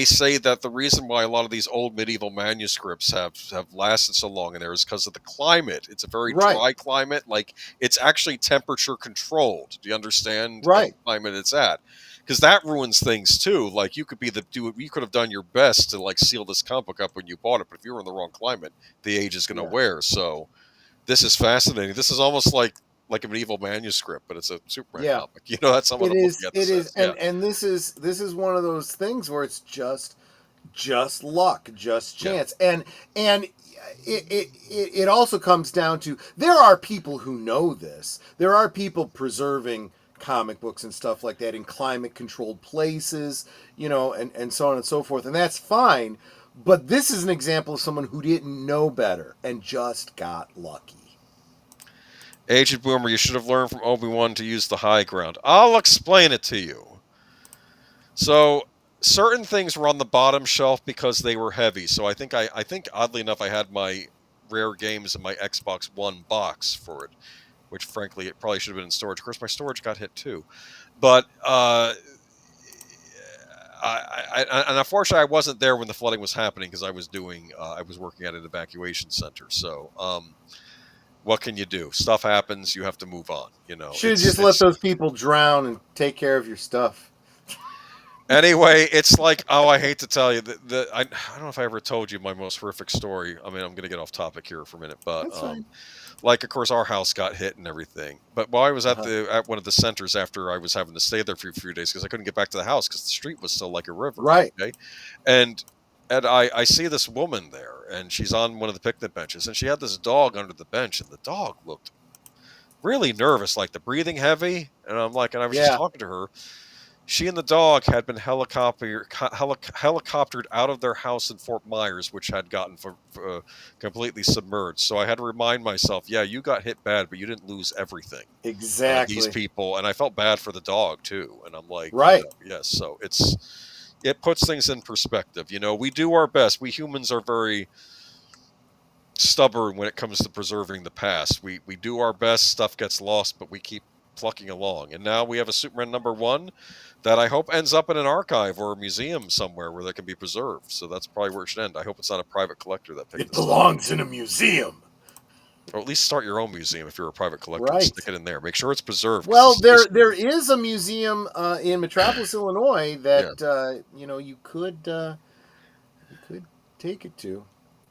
say that the reason why a lot of these old medieval manuscripts have lasted so long in there is because of the climate. It's a very dry climate. Like, it's actually temperature controlled. Do you understand? Right. The climate it's at. Because that ruins things too. Like, you could have done your best to like seal this comic book up when you bought it, but if you were in the wrong climate, the age is going to wear. So this is fascinating. This is almost like a medieval manuscript, but it's a Superman comic. That's some of the book. It is, and this is one of those things where it's just luck, just chance, and it also comes down to there are people who know this. There are people preserving comic books and stuff like that in climate controlled places, and so on and so forth, and that's fine. But this is an example of someone who didn't know better and just got lucky. Agent Boomer, you should have learned from Obi-Wan to use the high ground. I'll explain it to you. So, certain things were on the bottom shelf because they were heavy. So I think oddly enough, I had my rare games in my Xbox One box for it, which frankly, it probably should have been in storage. Of course, my storage got hit too. But and unfortunately, I wasn't there when the flooding was happening because I was working at an evacuation center. So, what can you do? Stuff happens. You have to move on. Should have just let those people drown and take care of your stuff. Anyway, it's like, oh, I hate to tell you I don't know if I ever told you my most horrific story. I mean, I'm going to get off topic here for a minute, but That's fine. like, of course, our house got hit and everything. But while I was at Uh-huh. at one of the centers after I was having to stay there for a few days because I couldn't get back to the house because the street was still like a river. Right. Okay, and I see this woman there, and she's on one of the picnic benches, and she had this dog under the bench, and the dog looked really nervous, like the breathing heavy. And I'm like, and I was just Yeah. talking to her. She and the dog had been helicoptered out of their house in Fort Myers, which had gotten completely submerged. So I had to remind myself, yeah, you got hit bad, but you didn't lose everything. Exactly. These people, and I felt bad for the dog too. And I'm like, Right. yes. So it puts things in perspective. We do our best. We humans are very stubborn when it comes to preserving the past. We do our best. Stuff gets lost, but we keep plucking along. And now we have a Superman #1 that I hope ends up in an archive or a museum somewhere where they can be preserved. So that's probably where it should end. I hope it's not a private collector that picked It this up. belongs in a museum. Or at least start your own museum if you're a private collector. Right. Stick it in there. Make sure it's preserved. Well, there is a museum in Metropolis, Illinois that you could take it to.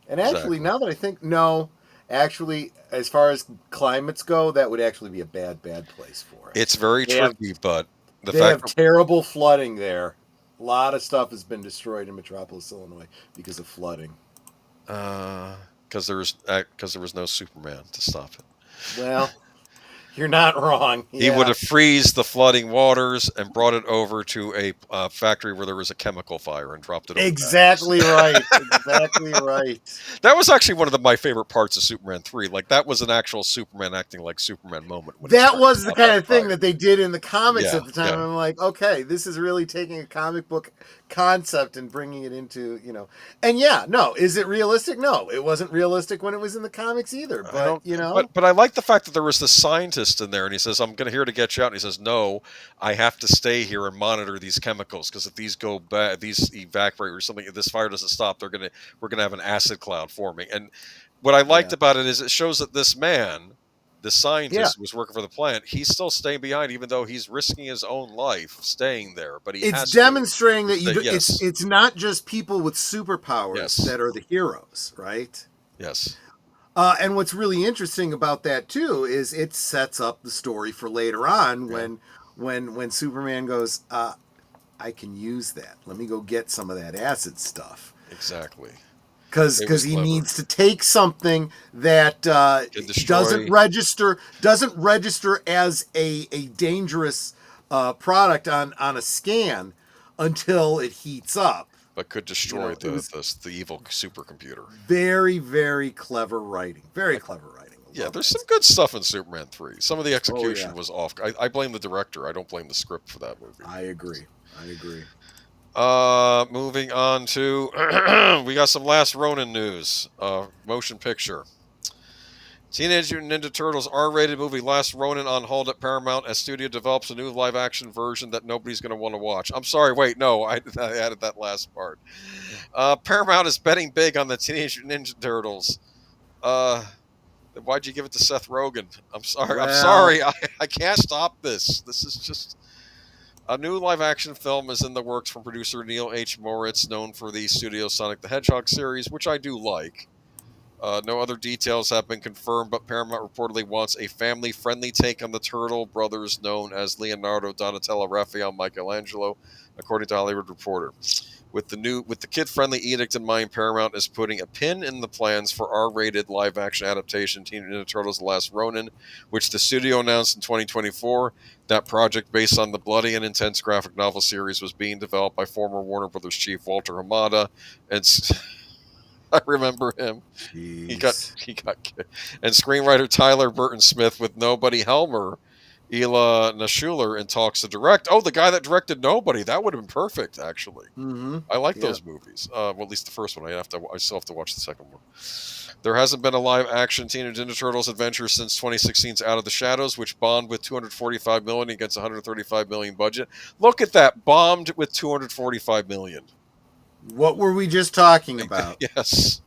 And actually, Exactly. now that I think, no, actually, as far as climates go, that would actually be a bad place for it. It's very They have- tricky, but the They fact have terrible flooding there. A lot of stuff has been destroyed in Metropolis, Illinois, because of flooding. because there was no Superman to stop it. Well, you're not wrong. He would have freezed the flooding waters and brought it over to a factory where there was a chemical fire and dropped it over. Exactly right. Exactly right. That was actually one of my favorite parts of Superman 3. Like, that was an actual Superman acting like Superman moment. When That was the kind of thing fire. that they did in the comics Yeah, at the time. yeah. I'm like, okay, this is really taking a comic book concept and bringing it into, And yeah, no, is it realistic? No, it wasn't realistic when it was in the comics either. But, But I like the fact that there was this scientist in there, and he says, I'm here to get you out. And he says, no, I have to stay here and monitor these chemicals, because if these go bad, these evaporate or something, if this fire doesn't stop, we're going to have an acid cloud forming. And what I liked about it is it shows that this man, the scientist who was working for the plant, he's still staying behind, even though he's risking his own life staying there. But it's demonstrating that it's not just people with superpowers that are the heroes, right? Yes. And what's really interesting about that too is it sets up the story for later on when Superman goes, I can use that. Let me go get some of that acid stuff. Exactly. Because he needs to take something that doesn't register as a dangerous product on a scan until it heats up. But could destroy the evil supercomputer. Very, very clever writing. Very clever writing. Yeah, there's some good stuff in Superman 3. Some of the execution was off. I blame the director. I don't blame the script for that movie. I agree. Moving on to we got some Last Ronin news. Motion picture. Teenage Mutant Ninja Turtles R-rated movie Last Ronin on hold at Paramount as studio develops a new live-action version that nobody's going to want to watch. I'm sorry, wait, no, I added that last part. Paramount is betting big on the Teenage Mutant Ninja Turtles. Why'd you give it to Seth Rogen? I'm sorry. Well, I'm sorry. I can't stop this. This is just... A new live-action film is in the works from producer Neil H. Moritz, known for the Studio Sonic the Hedgehog series, which I do like. No other details have been confirmed, but Paramount reportedly wants a family-friendly take on the Turtle brothers known as Leonardo, Donatello, Raphael, Michelangelo, according to Hollywood Reporter. With the kid-friendly edict in mind, Paramount is putting a pin in the plans for R-rated live-action adaptation Teenage Mutant Ninja Turtles: The Last Ronin, which the studio announced in 2024. That project, based on the bloody and intense graphic novel series, was being developed by former Warner Brothers chief Walter Hamada, and I remember him. Jeez. He got killed. And screenwriter Tyler Burton Smith with Nobody Helmer, Ela Nashuler in talks to direct. Oh, the guy that directed Nobody. That would have been perfect, actually. Mm-hmm. I like those movies. Well, at least the first one. I still have to watch the second one. There hasn't been a live-action Teenage Ninja Turtles adventure since 2016's Out of the Shadows, which bombed with $245 million against a $135 million budget. Look at that, bombed with $245 million. What were we just talking about? Yes.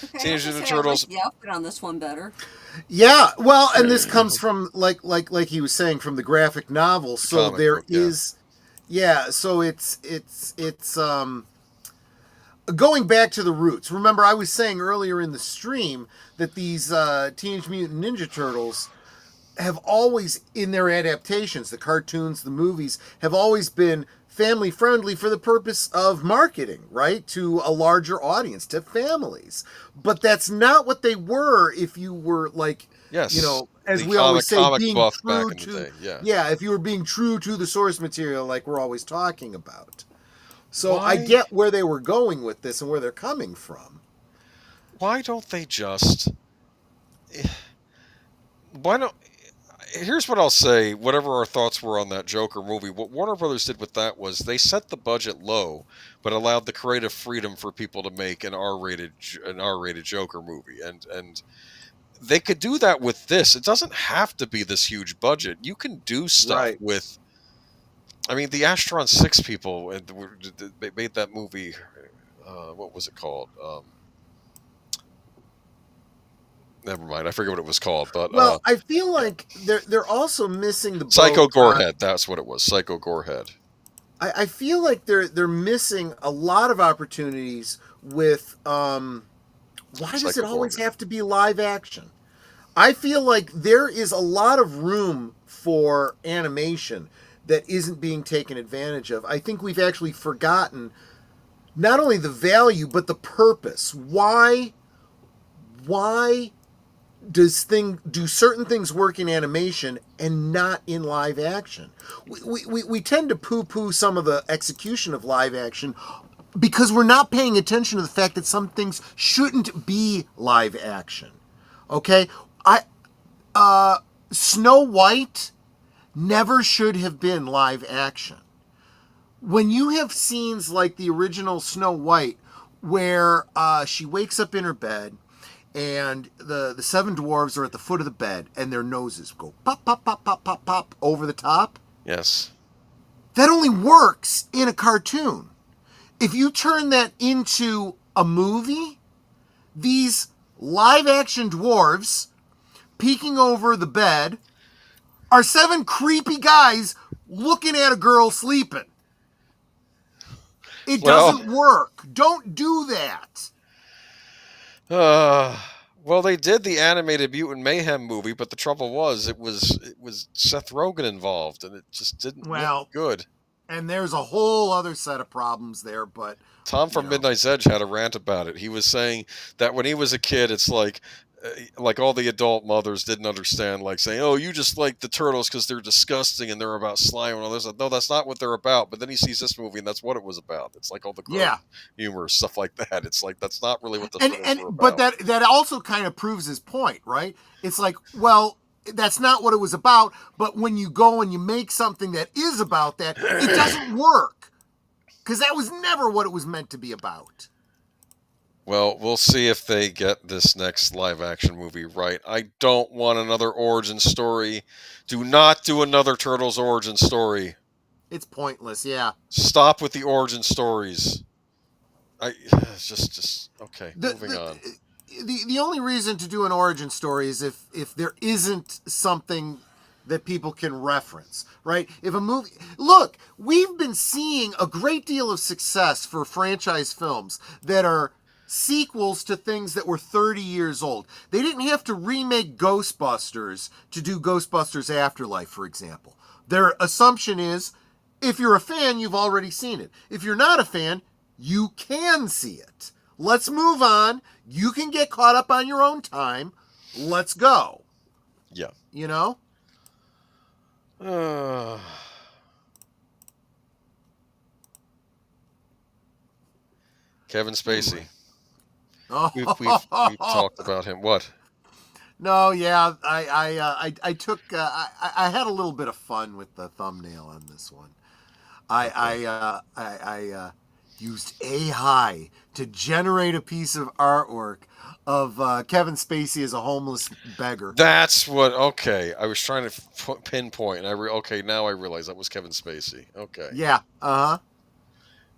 Okay, Teenage I Ninja like Turtles. the outfit on this one better. Yeah, well, and this comes from like he was saying, from the graphic novel. So Comic there book, yeah. is Yeah, so it's going back to the roots. Remember, I was saying earlier in the stream that these Teenage Mutant Ninja Turtles have always, in their adaptations, the cartoons, the movies, have always been family friendly for the purpose of marketing, right? To a larger audience, to families. But that's not what they were if you were like, Yes, you know, as the we always say, comic being buff back true in the to, day, yeah. yeah, if you were being true to the source material like we're always talking about. So I Why? get where they were going with this and where they're coming from. Why don't they just? Why don't? Here's what I'll say. Whatever our thoughts were on that Joker movie, what Warner Brothers did with that was they set the budget low, but allowed the creative freedom for people to make an R-rated Joker movie, and they could do that with this. It doesn't have to be this huge budget. You can do stuff Right. with. I mean, the Astron 6 people they made that movie. What was it called? Never mind. I forget what it was called. But Well, I feel like they're also missing the boat. Psycho Gorehead. That's what it was. Psycho Gorehead. I feel like they're missing a lot of opportunities with. Why does it Psycho always Gorehead. have to be live action? I feel like there is a lot of room for animation that isn't being taken advantage of. I think we've actually forgotten not only the value but the purpose. Why do certain things work in animation and not in live action? We tend to poo-poo some of the execution of live action because we're not paying attention to the fact that some things shouldn't be live action. Okay? Snow White never should have been live action. When you have scenes like the original Snow White where she wakes up in her bed and the seven dwarves are at the foot of the bed and their noses go pop, pop, pop, pop, pop, pop over the top. Yes. That only works in a cartoon. If you turn that into a movie, these live action dwarves peeking over the bed are seven creepy guys looking at a girl sleeping. It doesn't work. Don't do that. Well, they did the animated Mutant Mayhem movie, but the trouble was it was Seth Rogen involved, and it just didn't look good. And there's a whole other set of problems there, but Tom from Midnight's Edge had a rant about it. He was saying that when he was a kid, it's like all the adult mothers didn't understand, like saying, "Oh, you just like the turtles because they're disgusting and they're about slime and all this." No, that's not what they're about. But then he sees this movie, and that's what it was about. It's like all the gross humor, stuff like that. It's like that's not really what the turtles were about. But that also kind of proves his point, right? It's like, well, that's not what it was about. But when you go and you make something that is about that, it doesn't work because that was never what it was meant to be about. Well, we'll see if they get this next live-action movie right. I don't want another origin story. Do not do another Turtles origin story. It's pointless, yeah. Stop with the origin stories. Just okay. Moving on. The only reason to do an origin story is if there isn't something that people can reference, right? If a movie... Look, we've been seeing a great deal of success for franchise films that are sequels to things that were 30 years old. They didn't have to remake Ghostbusters to do Ghostbusters Afterlife, for example. Their assumption is, if you're a fan, you've already seen it. If you're not a fan, you can see it. Let's move on. You can get caught up on your own time. Let's go. Yeah. You know? Kevin Spacey. Oh. We've talked about him. What? No, yeah, I took I had a little bit of fun with the thumbnail on this one. I used AI to generate a piece of artwork of Kevin Spacey as a homeless beggar. That's what. Okay, I was trying to pinpoint, and now I realize that was Kevin Spacey. Okay. Yeah.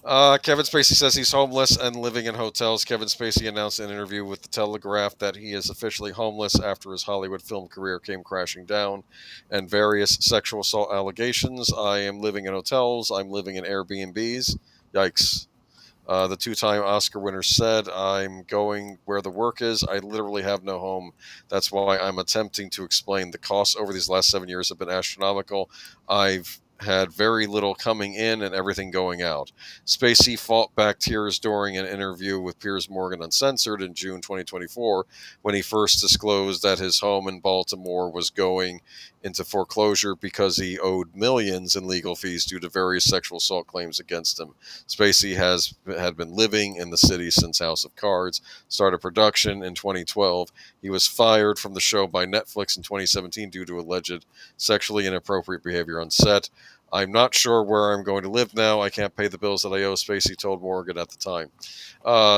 Kevin Spacey says he's homeless and living in hotels. Kevin Spacey announced in an interview with The Telegraph that he is officially homeless after his Hollywood film career came crashing down and various sexual assault allegations. I am living in hotels. I'm living in Airbnbs. Yikes. The two-time Oscar winner said, I'm going where the work is. I literally have no home. That's why I'm attempting to explain. The costs over these last 7 years have been astronomical. I've had very little coming in and everything going out. Spacey fought back tears during an interview with Piers Morgan Uncensored in June 2024 when he first disclosed that his home in Baltimore was going into foreclosure because he owed millions in legal fees due to various sexual assault claims against him. Spacey had been living in the city since House of Cards, started production in 2012. He was fired from the show by Netflix in 2017 due to alleged sexually inappropriate behavior on set. I'm not sure where I'm going to live now. I can't pay the bills that I owe, Spacey told Morgan at the time.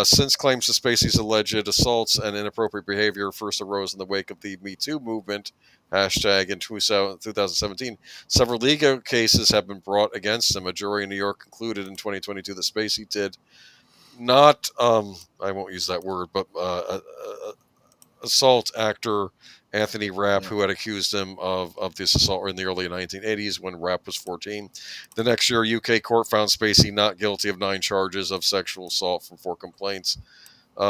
Since claims of Spacey's alleged assaults and inappropriate behavior first arose in the wake of the Me Too movement, hashtag in 2017, several legal cases have been brought against him. A jury in New York concluded in 2022 that Spacey did not, I won't use that word, but assault actor Anthony Rapp, who had accused him of this assault in the early 1980s when Rapp was 14. The next year, UK court found Spacey not guilty of 9 charges of sexual assault from 4 complaints.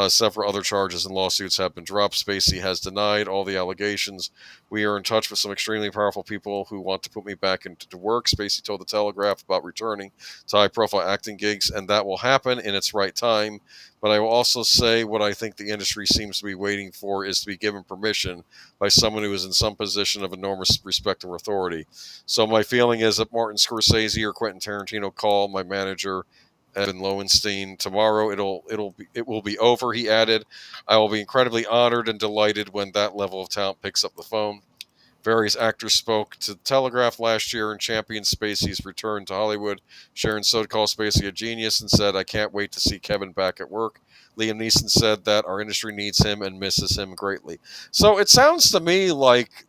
Several other charges and lawsuits have been dropped. Spacey has denied all the allegations. We are in touch with some extremely powerful people who want to put me back into work. Spacey told The Telegraph about returning to high-profile acting gigs, and that will happen in its right time. But I will also say what I think the industry seems to be waiting for is to be given permission by someone who is in some position of enormous respect or authority. So my feeling is that Martin Scorsese or Quentin Tarantino call my manager Evan Lowenstein tomorrow. It will be over, he added. I will be incredibly honored and delighted when that level of talent picks up the phone. Various actors spoke to the Telegraph last year and championed Spacey's return to Hollywood. Sharon Stone called Spacey a genius and said, I can't wait to see Kevin back at work. Liam Neeson said that our industry needs him and misses him greatly. So it sounds to me like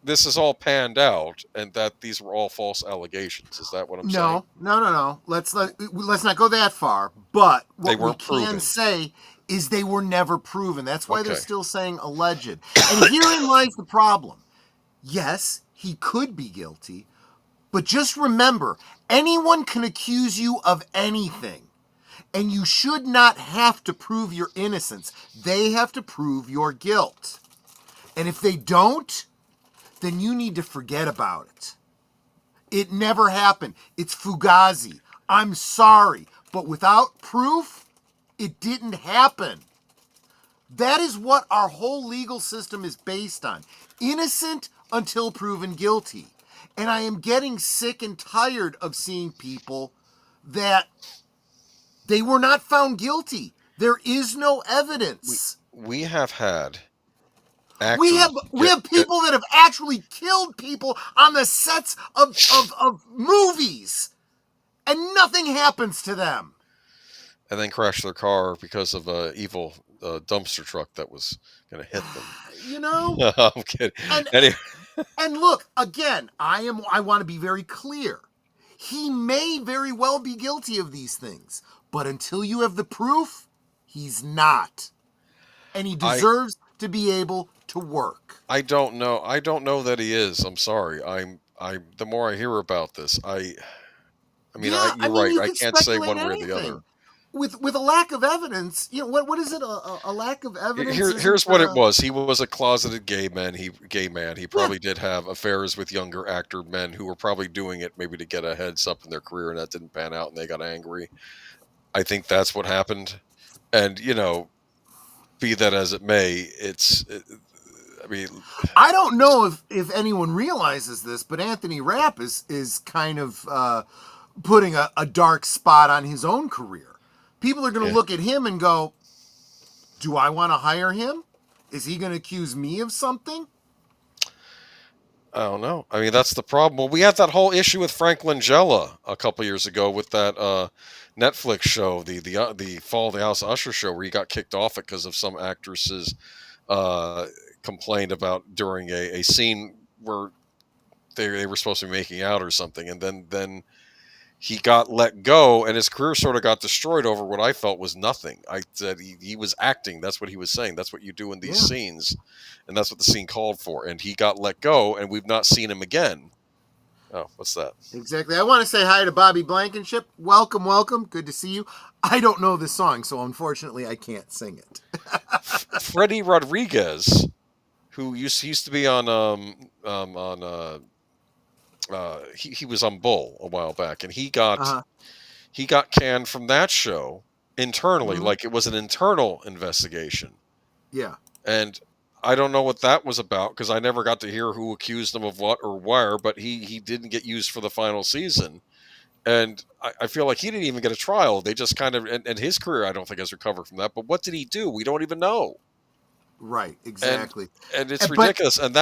this is all panned out and that these were all false allegations. Is that what I'm saying? No. Let's not go that far. But what we can proven. say is they were never proven. That's why they're Okay. still saying alleged. And herein lies the problem. Yes, he could be guilty, but just remember, anyone can accuse you of anything. And you should not have to prove your innocence. They have to prove your guilt. And if they don't, then you need to forget about it. It never happened. It's Fugazi. I'm sorry. But without proof, it didn't happen. That is what our whole legal system is based on. Innocent until proven guilty. And I am getting sick and tired of seeing people that they were not found guilty. There is no evidence. We have had actors We have people that have actually killed people on the sets of movies, and nothing happens to them. and then crash their car because of a evil dumpster truck that was going to hit them. You know? No, I'm kidding. And- Anyway, And look, again, I want to be very clear. He may very well be guilty of these things, but until you have the proof, he's not. And he deserves to be able to work. I don't know. I don't know that he is. I'm sorry. The more I hear about this, you're right. You I can can't say one speculate way or the anything. other. With a lack of evidence, what is it? A lack of evidence? Here's what it was. He was a closeted gay man. He probably did have affairs with younger actor men who were probably doing it maybe to get a heads up in their career, and that didn't pan out, and they got angry. I think that's what happened. And be that as it may, I don't know if anyone realizes this, but Anthony Rapp is kind of putting a dark spot on his own career. People are going to look at him and go, do I want to hire him? Is he going to accuse me of something? I don't know. I mean, that's the problem. Well, we had that whole issue with Frank Langella a couple years ago with that Netflix show, the Fall of the House Usher show, where he got kicked off it because of some actresses complained about during a scene where they were supposed to be making out or something, and then he got let go, and his career sort of got destroyed over what I felt was nothing. I said he was acting. That's what he was saying. That's what you do in these scenes, and that's what the scene called for. And he got let go, and we've not seen him again. Oh, what's that? Exactly. I want to say hi to Bobby Blankenship. Welcome, welcome. Good to see you. I don't know this song, so unfortunately I can't sing it. Freddie Rodriguez, who used to be on he was on Bull a while back, and he got canned from that show internally, like it was an internal investigation. Yeah. And I don't know what that was about, because I never got to hear who accused him of what or where, but he didn't get used for the final season. And I feel like he didn't even get a trial. They just kind of, and his career, I don't think, has recovered from that. But what did he do? We don't even know. Right, exactly. And it's ridiculous. And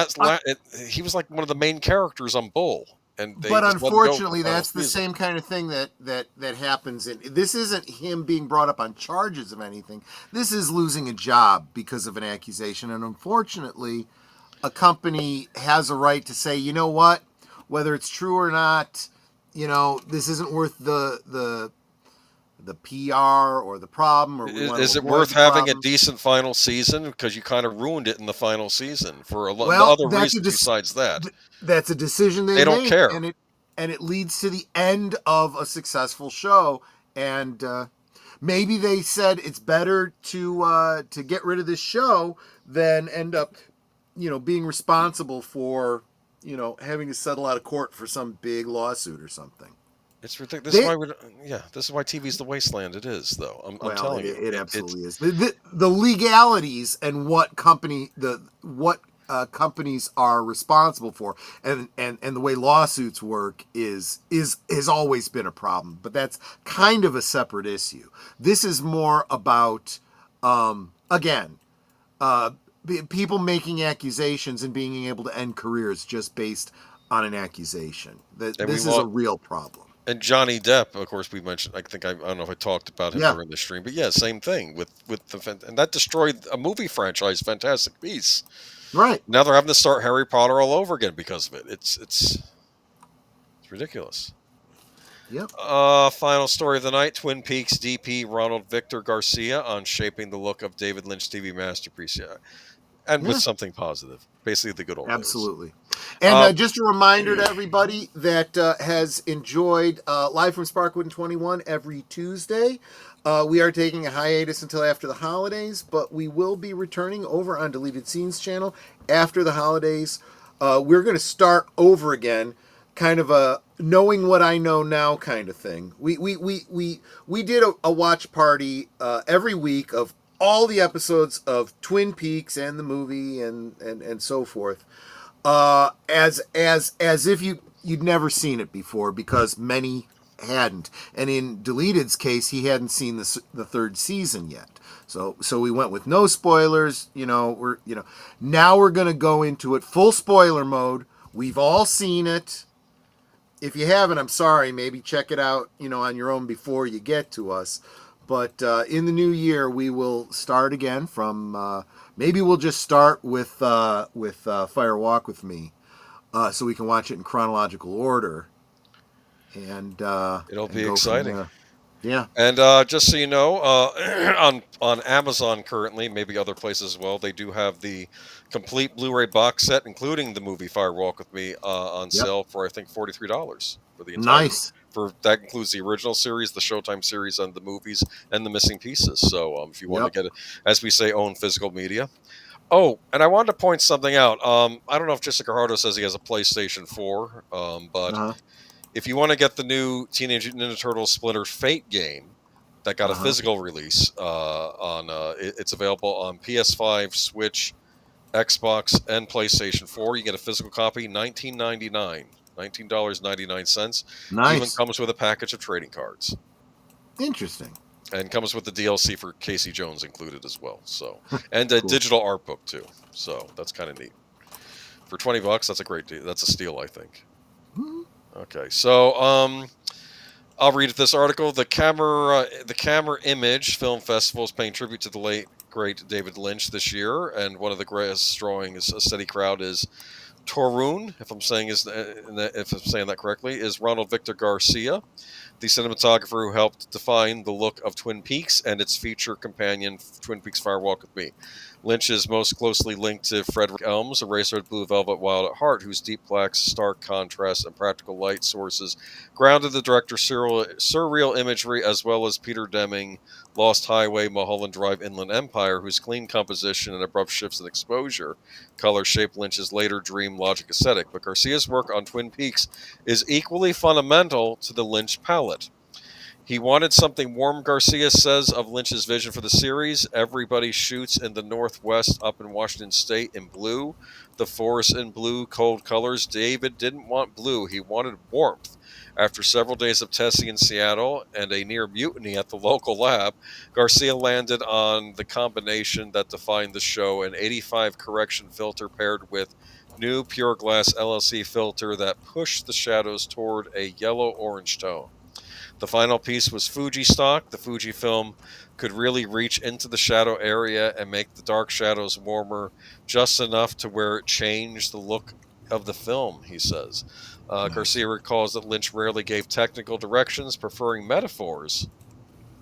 he was like one of the main characters on Bull. But unfortunately, that's the same kind of thing that happens. This isn't him being brought up on charges of anything. This is losing a job because of an accusation. And unfortunately, a company has a right to say, you know what, whether it's true or not, this isn't worth the PR or the problem. Or is it worth having a decent final season? Because you kind of ruined it in the final season for other reasons besides that. That's a decision they don't care, and it leads to the end of a successful show. And maybe they said it's better to get rid of this show than end up, being responsible for, having to settle out of court for some big lawsuit or something. It's ridiculous. This is why TV's the wasteland it is, though. I'm telling you, it absolutely is. The legalities and what companies are responsible for, and the way lawsuits work is always been a problem. But that's kind of a separate issue. This is more about people making accusations and being able to end careers just based on an accusation. This is a real problem. And Johnny Depp, of course, we mentioned. I don't know if I talked about him during the stream, but same thing with and that destroyed a movie franchise, Fantastic Beasts. Right. Now they're having to start Harry Potter all over again because of it. It's ridiculous. Yep. Final story of the night: Twin Peaks DP Ronald Victor Garcia on shaping the look of David Lynch TV masterpiece. With something positive, basically the good old days. Absolutely. And just a reminder to everybody that has enjoyed Live from Sparkwood 21 every Tuesday. We are taking a hiatus until after the holidays, but we will be returning over on Deleted Scenes channel after the holidays. We're going to start over again, kind of a knowing what I know now kind of thing. We did a watch party every week of all the episodes of Twin Peaks and the movie and so forth, as if you'd never seen it before, because many hadn't. And in Deleted's case, he hadn't seen the third season yet. So we went with no spoilers. Now we're going to go into it full spoiler mode. We've all seen it. If you haven't, I'm sorry. Maybe check it out, on your own before you get to us. But in the new year, we will start again from. Maybe we'll just start with Fire Walk with Me, so we can watch it in chronological order. And it'll be exciting. Yeah. And just so you know, on Amazon currently, maybe other places as well, they do have the complete Blu-ray box set, including the movie Fire Walk with Me, on sale for I think $43 for the entire. Nice. That includes the original series, the Showtime series, and the movies, and the missing pieces. So if you want to get it, as we say, own physical media. Oh, and I wanted to point something out. I don't know if Jessica Hardo says he has a PlayStation 4, but if you want to get the new Teenage Mutant Ninja Turtles Splinter Fate game that got a physical release, it's available on PS5, Switch, Xbox, and PlayStation 4. You get a physical copy, $19.99. $19.99. Nice. Even comes with a package of trading cards. Interesting. And comes with the DLC for Casey Jones included as well. So, and a digital art book too. So that's kind of neat. For $20, that's a great deal. That's a steal, I think. Okay, so I'll read this article. The Camera Image Film Festival is paying tribute to the late great David Lynch this year, and one of the greatest drawing is a steady crowd is Torun, if I'm saying that correctly, is Ronald Victor Garcia, the cinematographer who helped define the look of Twin Peaks and its feature companion, Twin Peaks Fire Walk with Me. Lynch is most closely linked to Frederick Elms, a racer-red blue velvet wild at heart, whose deep blacks, stark contrast, and practical light sources grounded the director's surreal imagery, as well as Peter Deming, Lost Highway, Mulholland Drive, Inland Empire, whose clean composition and abrupt shifts in exposure color shaped Lynch's later dream logic aesthetic. But Garcia's work on Twin Peaks is equally fundamental to the Lynch palette. He wanted something warm, Garcia says, of Lynch's vision for the series. Everybody shoots in the Northwest up in Washington State in blue. The forest in blue, cold colors. David didn't want blue. He wanted warmth. After several days of testing in Seattle and a near mutiny at the local lab, Garcia landed on the combination that defined the show, an 85 correction filter paired with new pure glass LLC filter that pushed the shadows toward a yellow-orange tone. The final piece was Fuji stock. The Fuji film could really reach into the shadow area and make the dark shadows warmer, just enough to where it changed the look of the film, he says. Garcia recalls that Lynch rarely gave technical directions, preferring metaphors.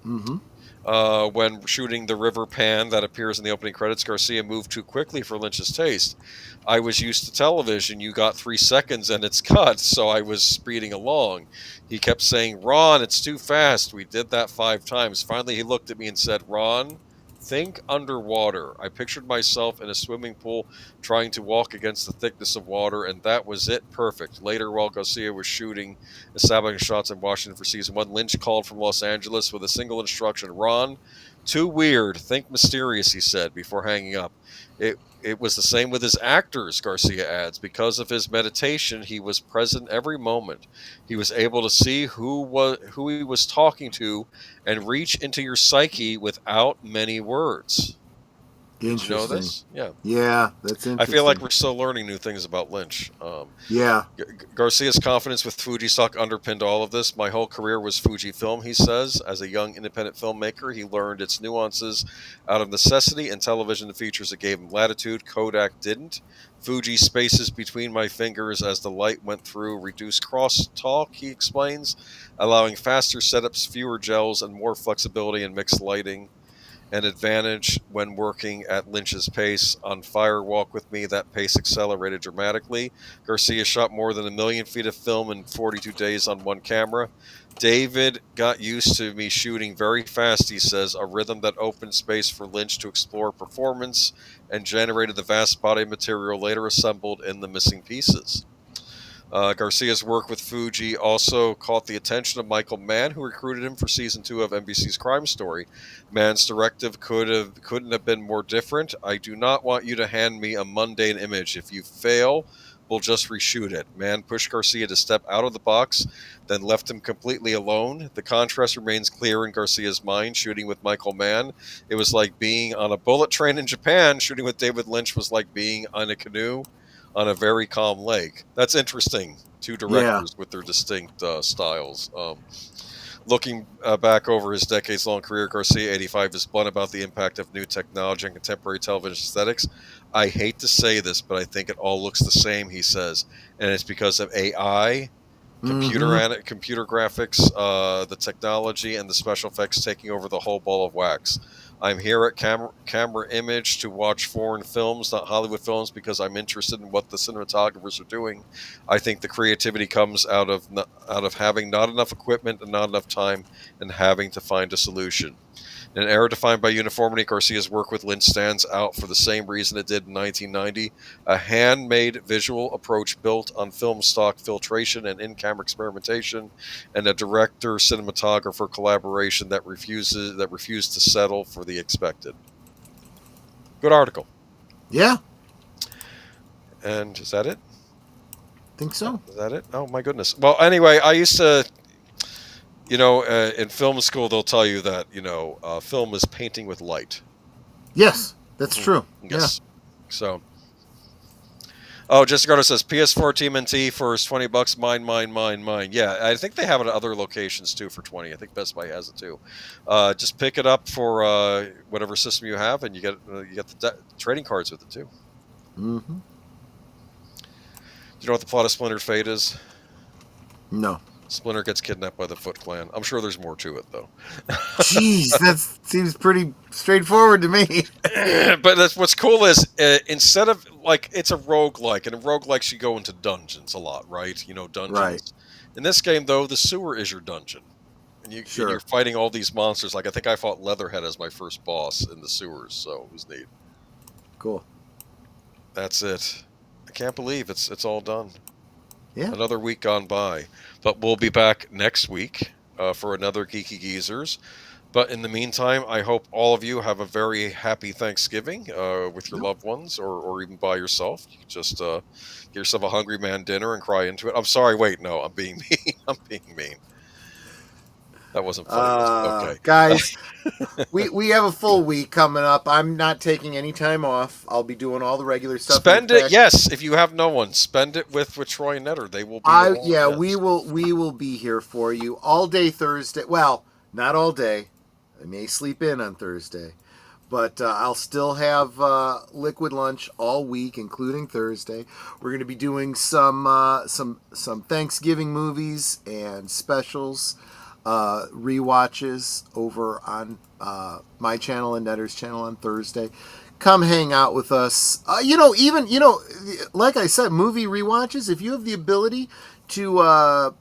When shooting the river pan that appears in the opening credits, Garcia moved too quickly for Lynch's taste. I was used to television. You got 3 seconds and it's cut, so I was speeding along. He kept saying, Ron, it's too fast. We did that 5 times. Finally, he looked at me and said, Ron, think underwater. I pictured myself in a swimming pool trying to walk against the thickness of water, and that was it. Perfect. Later, while Garcia was shooting establishing shots in Washington for season 1, Lynch called from Los Angeles with a single instruction. Ron, too weird. Think mysterious, he said, before hanging up. It was the same with his actors, Garcia adds. Because of his meditation, he was present every moment. He was able to see who he was talking to and reach into your psyche without many words. Did you know this? Yeah. Yeah, that's interesting. I feel like we're still learning new things about Lynch. Yeah. Garcia's confidence with Fuji stock underpinned all of this. My whole career was Fujifilm, he says. As a young independent filmmaker, he learned its nuances out of necessity, and television the features that gave him latitude. Kodak didn't. Fuji spaces between my fingers as the light went through reduced crosstalk, he explains, allowing faster setups, fewer gels, and more flexibility in mixed lighting. An advantage when working at Lynch's pace. On Fire Walk with Me, that pace accelerated dramatically. Garcia shot more than 1 million feet of film in 42 days on one camera. David got used to me shooting very fast, he says, a rhythm that opened space for Lynch to explore performance and generated the vast body of material later assembled in the missing pieces. Garcia's work with Fuji also caught the attention of Michael Mann, who recruited him for season 2 of NBC's Crime Story. Mann's directive couldn't have been more different. I do not want you to hand me a mundane image. If you fail, we'll just reshoot it. Mann pushed Garcia to step out of the box, then left him completely alone. The contrast remains clear in Garcia's mind. Shooting with Michael Mann, it was like being on a bullet train in Japan. Shooting with David Lynch was like being on a canoe on a very calm lake. That's interesting. 2 directors with their distinct styles. Looking back over his decades-long career, Garcia, 85, is blunt about the impact of new technology and contemporary television aesthetics. I hate to say this, but I think it all looks the same, he says. And it's because of AI, computer graphics, the technology, and the special effects taking over the whole ball of wax. I'm here at Camera Image to watch foreign films, not Hollywood films, because I'm interested in what the cinematographers are doing. I think the creativity comes out of having not enough equipment and not enough time and having to find a solution. In an era defined by uniformity, Garcia's work with Lynch stands out for the same reason it did in 1990, a handmade visual approach built on film stock filtration and in-camera experimentation, and a director-cinematographer collaboration that refused to settle for the expected. Good article. Yeah. And is that it? Think so. Is that it? Oh, my goodness. Well, anyway, I used to... in film school, they'll tell you that, film is painting with light. Yes, that's true. Yes. Yeah. So. Oh, Jessica Carter says, PS4 TMNT for $20, mine. Yeah, I think they have it at other locations, too, for 20. I think Best Buy has it, too. Just pick it up for whatever system you have, and you get the trading cards with it, too. Mm-hmm. You know what the plot of Splintered Fate is? No. Splinter gets kidnapped by the Foot Clan. I'm sure there's more to it, though. Jeez, that seems pretty straightforward to me. But that's what's cool is instead of like it's a roguelike, and in roguelikes you go into dungeons a lot, right? You know, dungeons. Right. In this game, though, the sewer is your dungeon, and you're fighting all these monsters. Like I think I fought Leatherhead as my first boss in the sewers, so it was neat. Cool. That's it. I can't believe it's all done. Yeah. Another week gone by, but we'll be back next week for another Geeky Geezers. But in the meantime, I hope all of you have a very happy Thanksgiving with your loved ones, or even by yourself. You can just get yourself a Hungry Man dinner and cry into it. I'm sorry, wait, no, I'm being mean. I'm being mean. That wasn't funny. Okay. Guys, we have a full week coming up. I'm not taking any time off. I'll be doing all the regular stuff. Spend it, yes. If you have no one, spend it with Troy and Netter. They will be along, yes. We will be here for you all day Thursday. Well, not all day. I may sleep in on Thursday, but I'll still have liquid lunch all week, including Thursday. We're going to be doing some Thanksgiving movies and specials, rewatches over on my channel and Netter's channel on Thursday. Come hang out with us. Like I said, movie rewatches. If you have the ability to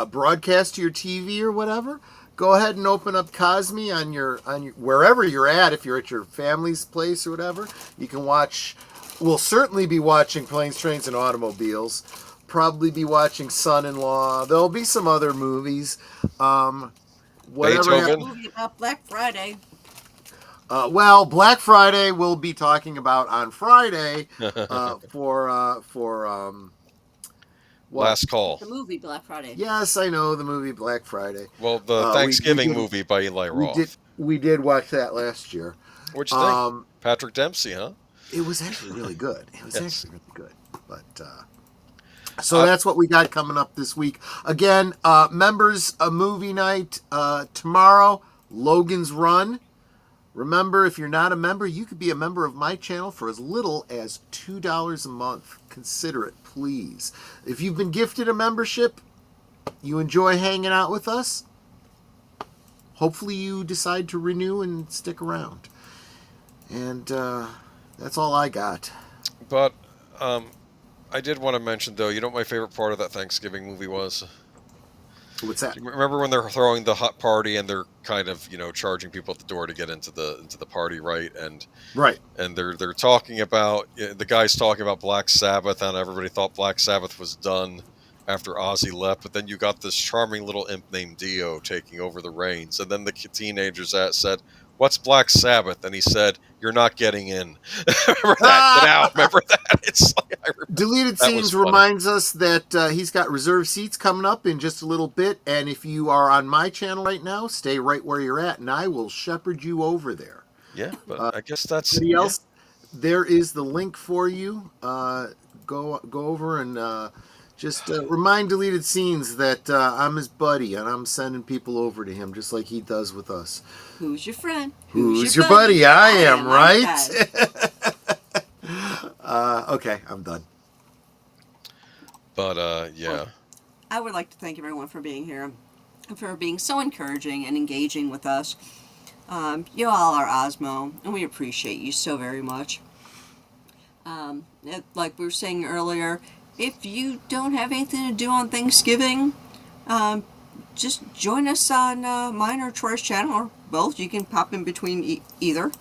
broadcast to your TV or whatever, go ahead and open up Cosme on your wherever you're at. If you're at your family's place or whatever, you can watch. We'll certainly be watching Planes, Trains, and Automobiles. Probably be watching Son-in-Law. There'll be some other movies. Whatever. Beethoven. Movie about Black Friday. Black Friday we'll be talking about on Friday for Last Call. The movie Black Friday. Yes, I know the movie Black Friday. Well, the Thanksgiving movie by Eli Roth. We did watch that last year. What'd you think? Patrick Dempsey, huh? It was actually really good. It was actually really good. But so that's what we got coming up this week. Again, members, a movie night tomorrow, Logan's Run. Remember, if you're not a member, you could be a member of my channel for as little as $2 a month. Consider it, please. If you've been gifted a membership, you enjoy hanging out with us, hopefully you decide to renew and stick around. And that's all I got. But I did want to mention, though, you know what my favorite part of that Thanksgiving movie was? What's that? Remember when they're throwing the hot party and they're kind of, charging people at the door to get into the party, right? And they're talking about, the guy's talking about Black Sabbath, and everybody thought Black Sabbath was done after Ozzy left, but then you got this charming little imp named Dio taking over the reins, and then the teenagers said, "What's Black Sabbath?" And he said, "You're not getting in." Remember that? Get out. Remember that? It's like, Deleted Scenes reminds us that he's got reserved seats coming up in just a little bit. And if you are on my channel right now, stay right where you're at, and I will shepherd you over there. Yeah, but I guess that's... Anybody else? There is the link for you. Go over and... just remind Deleted Scenes that I'm his buddy, and I'm sending people over to him just like he does with us. Who's your friend? Who's your buddy? I am, right? Okay, I'm done. But, yeah. Well, I would like to thank everyone for being here, and for being so encouraging and engaging with us. You all are Osmo, and we appreciate you so very much. Like we were saying earlier, if you don't have anything to do on Thanksgiving, just join us on mine or Troy's channel, or both. You can pop in between either.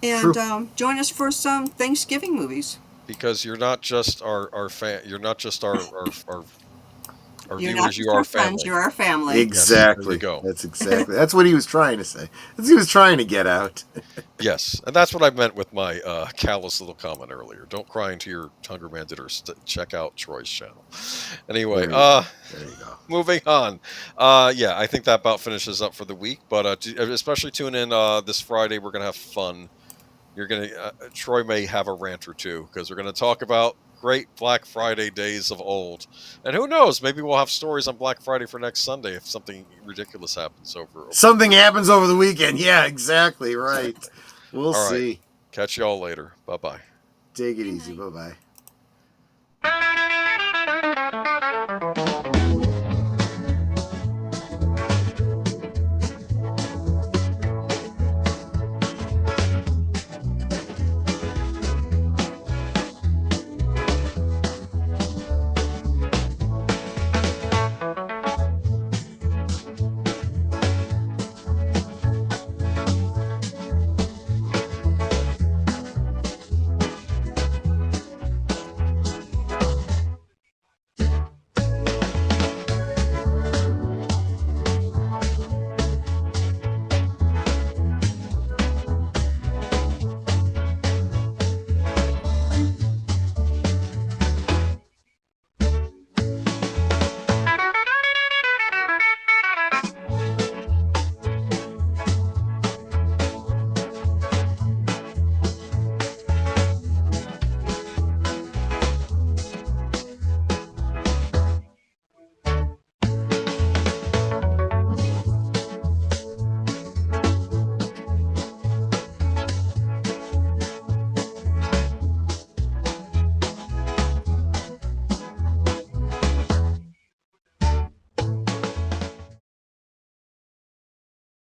And join us for some Thanksgiving movies. Because you're not just our fan. You're not just our You're viewers. not You are our family. friends, you're our family. Exactly. Yes, there you go. That's what he was trying to say. That's what he was trying to get out. Yes, and that's what I meant with my callous little comment earlier. Don't cry into your Hunger Man dinner. Check out Troy's channel. Anyway, there you go. Moving on. Yeah, I think that about finishes up for the week. But especially tune in this Friday. We're gonna have fun. Troy may have a rant or two, because we're gonna talk about great Black Friday days of old. And who knows, maybe we'll have stories on Black Friday for next Sunday if something ridiculous happens over Something happens over the weekend. Yeah, exactly, right. We'll see. Catch y'all later. Bye-bye. Take it easy. Bye-bye.